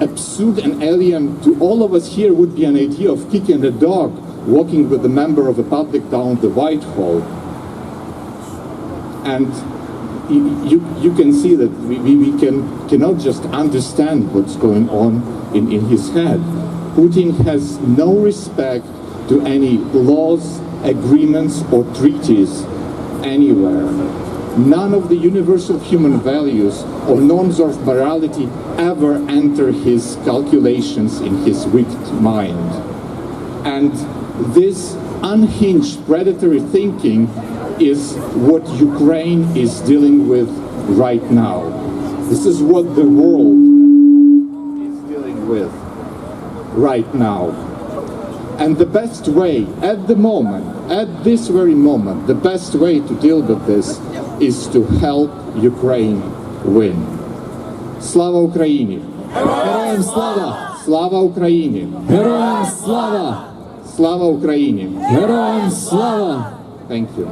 absurd and alien to all of us here would be an idea of kicking a dog walking with a member of the public down the Whitehall. And you can see that we cannot just understand what's going on in his head. Putin has no respect to any laws, agreements or treaties anywhere. None of the universal human values or norms of morality ever enter his calculations in his wicked mind. And this unhinged predatory thinking is what Ukraine is dealing with right now. This is what the world is dealing with right now. And the best way at the moment, at this very moment, the best way to deal with this is to help Ukraine win. Slava Ukraini! Героям слава! Slava Ukraini! Героям слава! Slava Ukraini! Героям слава! Thank you.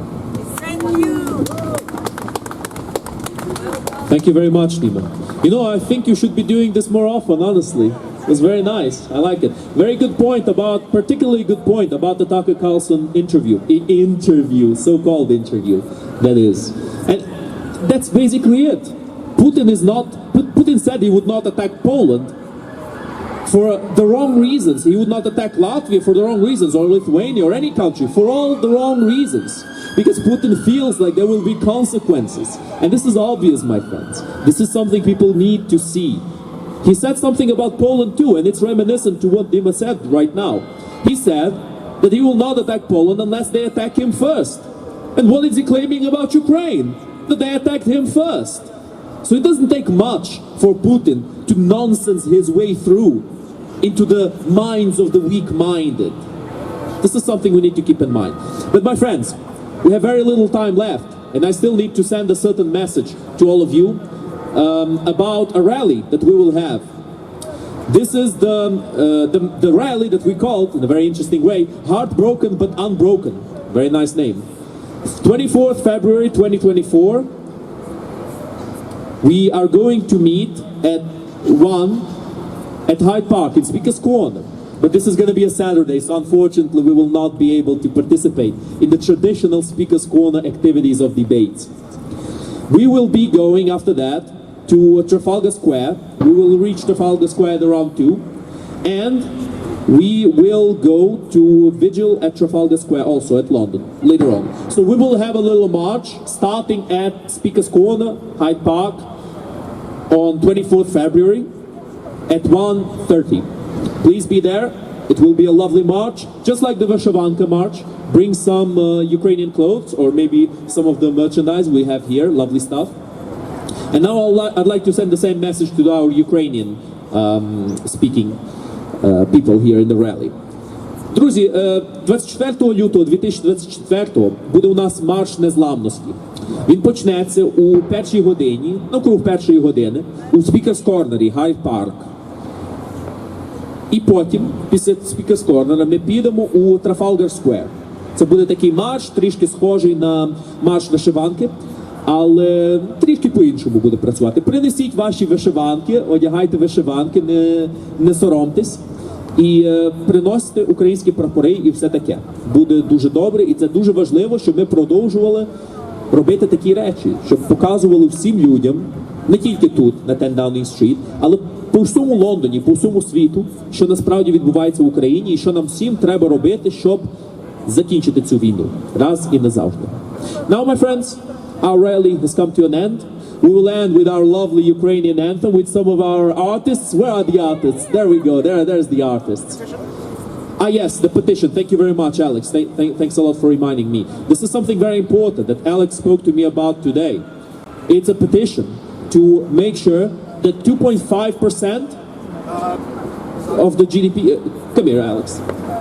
Thank you very much, Nima. You know, I think you should be doing this more often, honestly. It was very nice. I like it. Very good point about, particularly good point about the Tucker Carlson interview. So-called interview, that is. And that's basically it. Putin said he would not attack Poland for the wrong reasons. He would not attack Latvia for the wrong reasons, or Lithuania, or any country, for all the wrong reasons. Because Putin feels like there will be consequences. And this is obvious, my friends. This is something people need to see. He said something about Poland too, and it's reminiscent to what Dima said right now. He said that he will not attack Poland unless they attack him first. And what is he claiming about Ukraine? That they attacked him first. So it doesn't take much for Putin to nonsense his way through into the minds of the weak-minded. This is something we need to keep in mind. But my friends, we have very little time left, and I still need to send a certain message to all of you about a rally that we will have. This is the rally that we called, in a very interesting way, Heartbroken but Unbroken. Very nice name. 24th February 2024. We are going to meet at 1 at Hyde Park in Speaker's Corner. But this is going to be a Saturday, so unfortunately we will not be able to participate in the traditional Speaker's Corner activities of debates. We will be going after that to Trafalgar Square. We will reach Trafalgar Square at around 2. And we will go to vigil at Trafalgar Square also at London later on. So we will have a little march starting at Speaker's Corner, Hyde Park, on 24th February at 1:30. Please be there. It will be a lovely march, just like the Vyshyvanka march. Bring some Ukrainian clothes or maybe some of the merchandise we have here, lovely stuff. And now I'd like to send the same message to our Ukrainian speaking people here in the rally. Друзі, 24 лютого 2024 буде у нас марш незламності. Він почнеться у першій годині, навкруг першої години, у Speaker's Corner, Hyde Park. І потім, після Speaker's Corner, ми підемо у Trafalgar Square. Це буде такий марш, трішки схожий на марш вишиванки, але трішки по-іншому буде працювати. Принесіть ваші вишиванки, одягайте вишиванки, не соромтесь. І приносите українські прапори і все таке. Буде дуже добре, і це дуже важливо, щоб ми продовжували робити такі речі, щоб показували всім людям, не тільки тут, на 10 Downing Street, але по всьому Лондоні, по всьому світу, що насправді відбувається в Україні і що нам всім треба робити, щоб закінчити цю війну раз і назавжди. Now, my friends, our rally has come to an end. We will end with our lovely Ukrainian anthem with some of our artists. Where are the artists? There we go. There's the artists. Ah, yes, the petition. Thank you very much, Alex. Thanks a lot for reminding me. This is something very important that Alex spoke to me about today. It's a petition to make sure that 2.5% of the GDP... come here, Alex.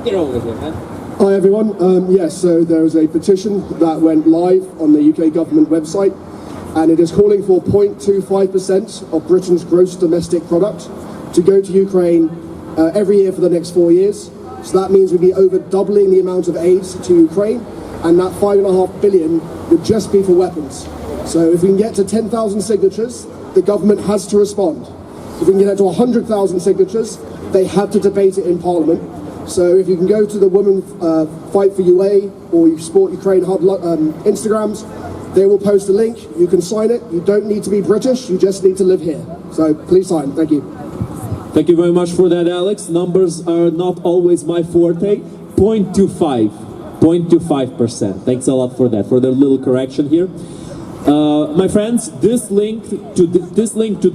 Get over here, man. Hi everyone. Yes, so there is a petition that went live on the UK government website, and it is calling for 0.25% of Britain's gross domestic product to go to Ukraine every year for the next 4 years. So that means we'd be over doubling the amount of aid to Ukraine, and that $5.5 billion would just be for weapons. So if we can get to 10,000 signatures, the government has to respond. If we can get to 100,000 signatures, they have to debate it in Parliament. So if you can go to the Women Fight for UA or you Support Ukraine Hub Instagrams, they will post a link. You can sign it. You don't need to be British. You just need to live here. So please sign. Thank you. Thank you very much for that, Alex. Numbers are not always my forte. 0.25%. Thanks a lot for that, for the little correction here. My friends, this link to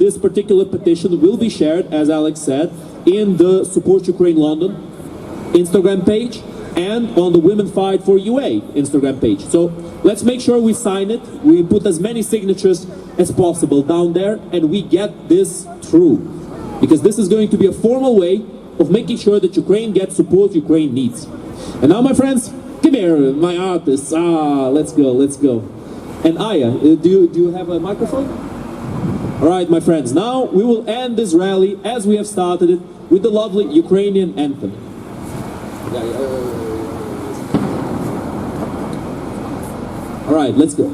this particular petition will be shared, as Alex said, in the Support Ukraine London Instagram page and on the Women Fight for UA Instagram page. So let's make sure we sign it, we put as many signatures as possible down there, and we get this through. Because this is going to be a formal way of making sure that Ukraine gets support Ukraine needs. And now, my friends, come here, my artists. Let's go. And Aya, do you have a microphone? All right, my friends, now we will end this rally as we have started it with the lovely Ukrainian anthem. All right, let's go.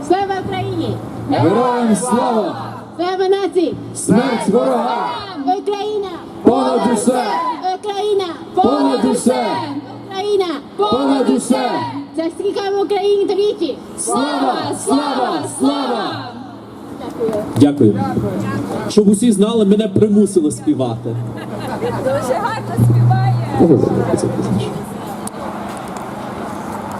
Слава Україні! Героям слава! Слава нації! Смерть ворога! Україна! Понад усе! Україна! Понад усе! Україна! Понад усе! Закликаємо Україні тричі! Слава! Слава! Слава! Дякую. Щоб усі знали, мене примусили співати. Дуже гарно співає!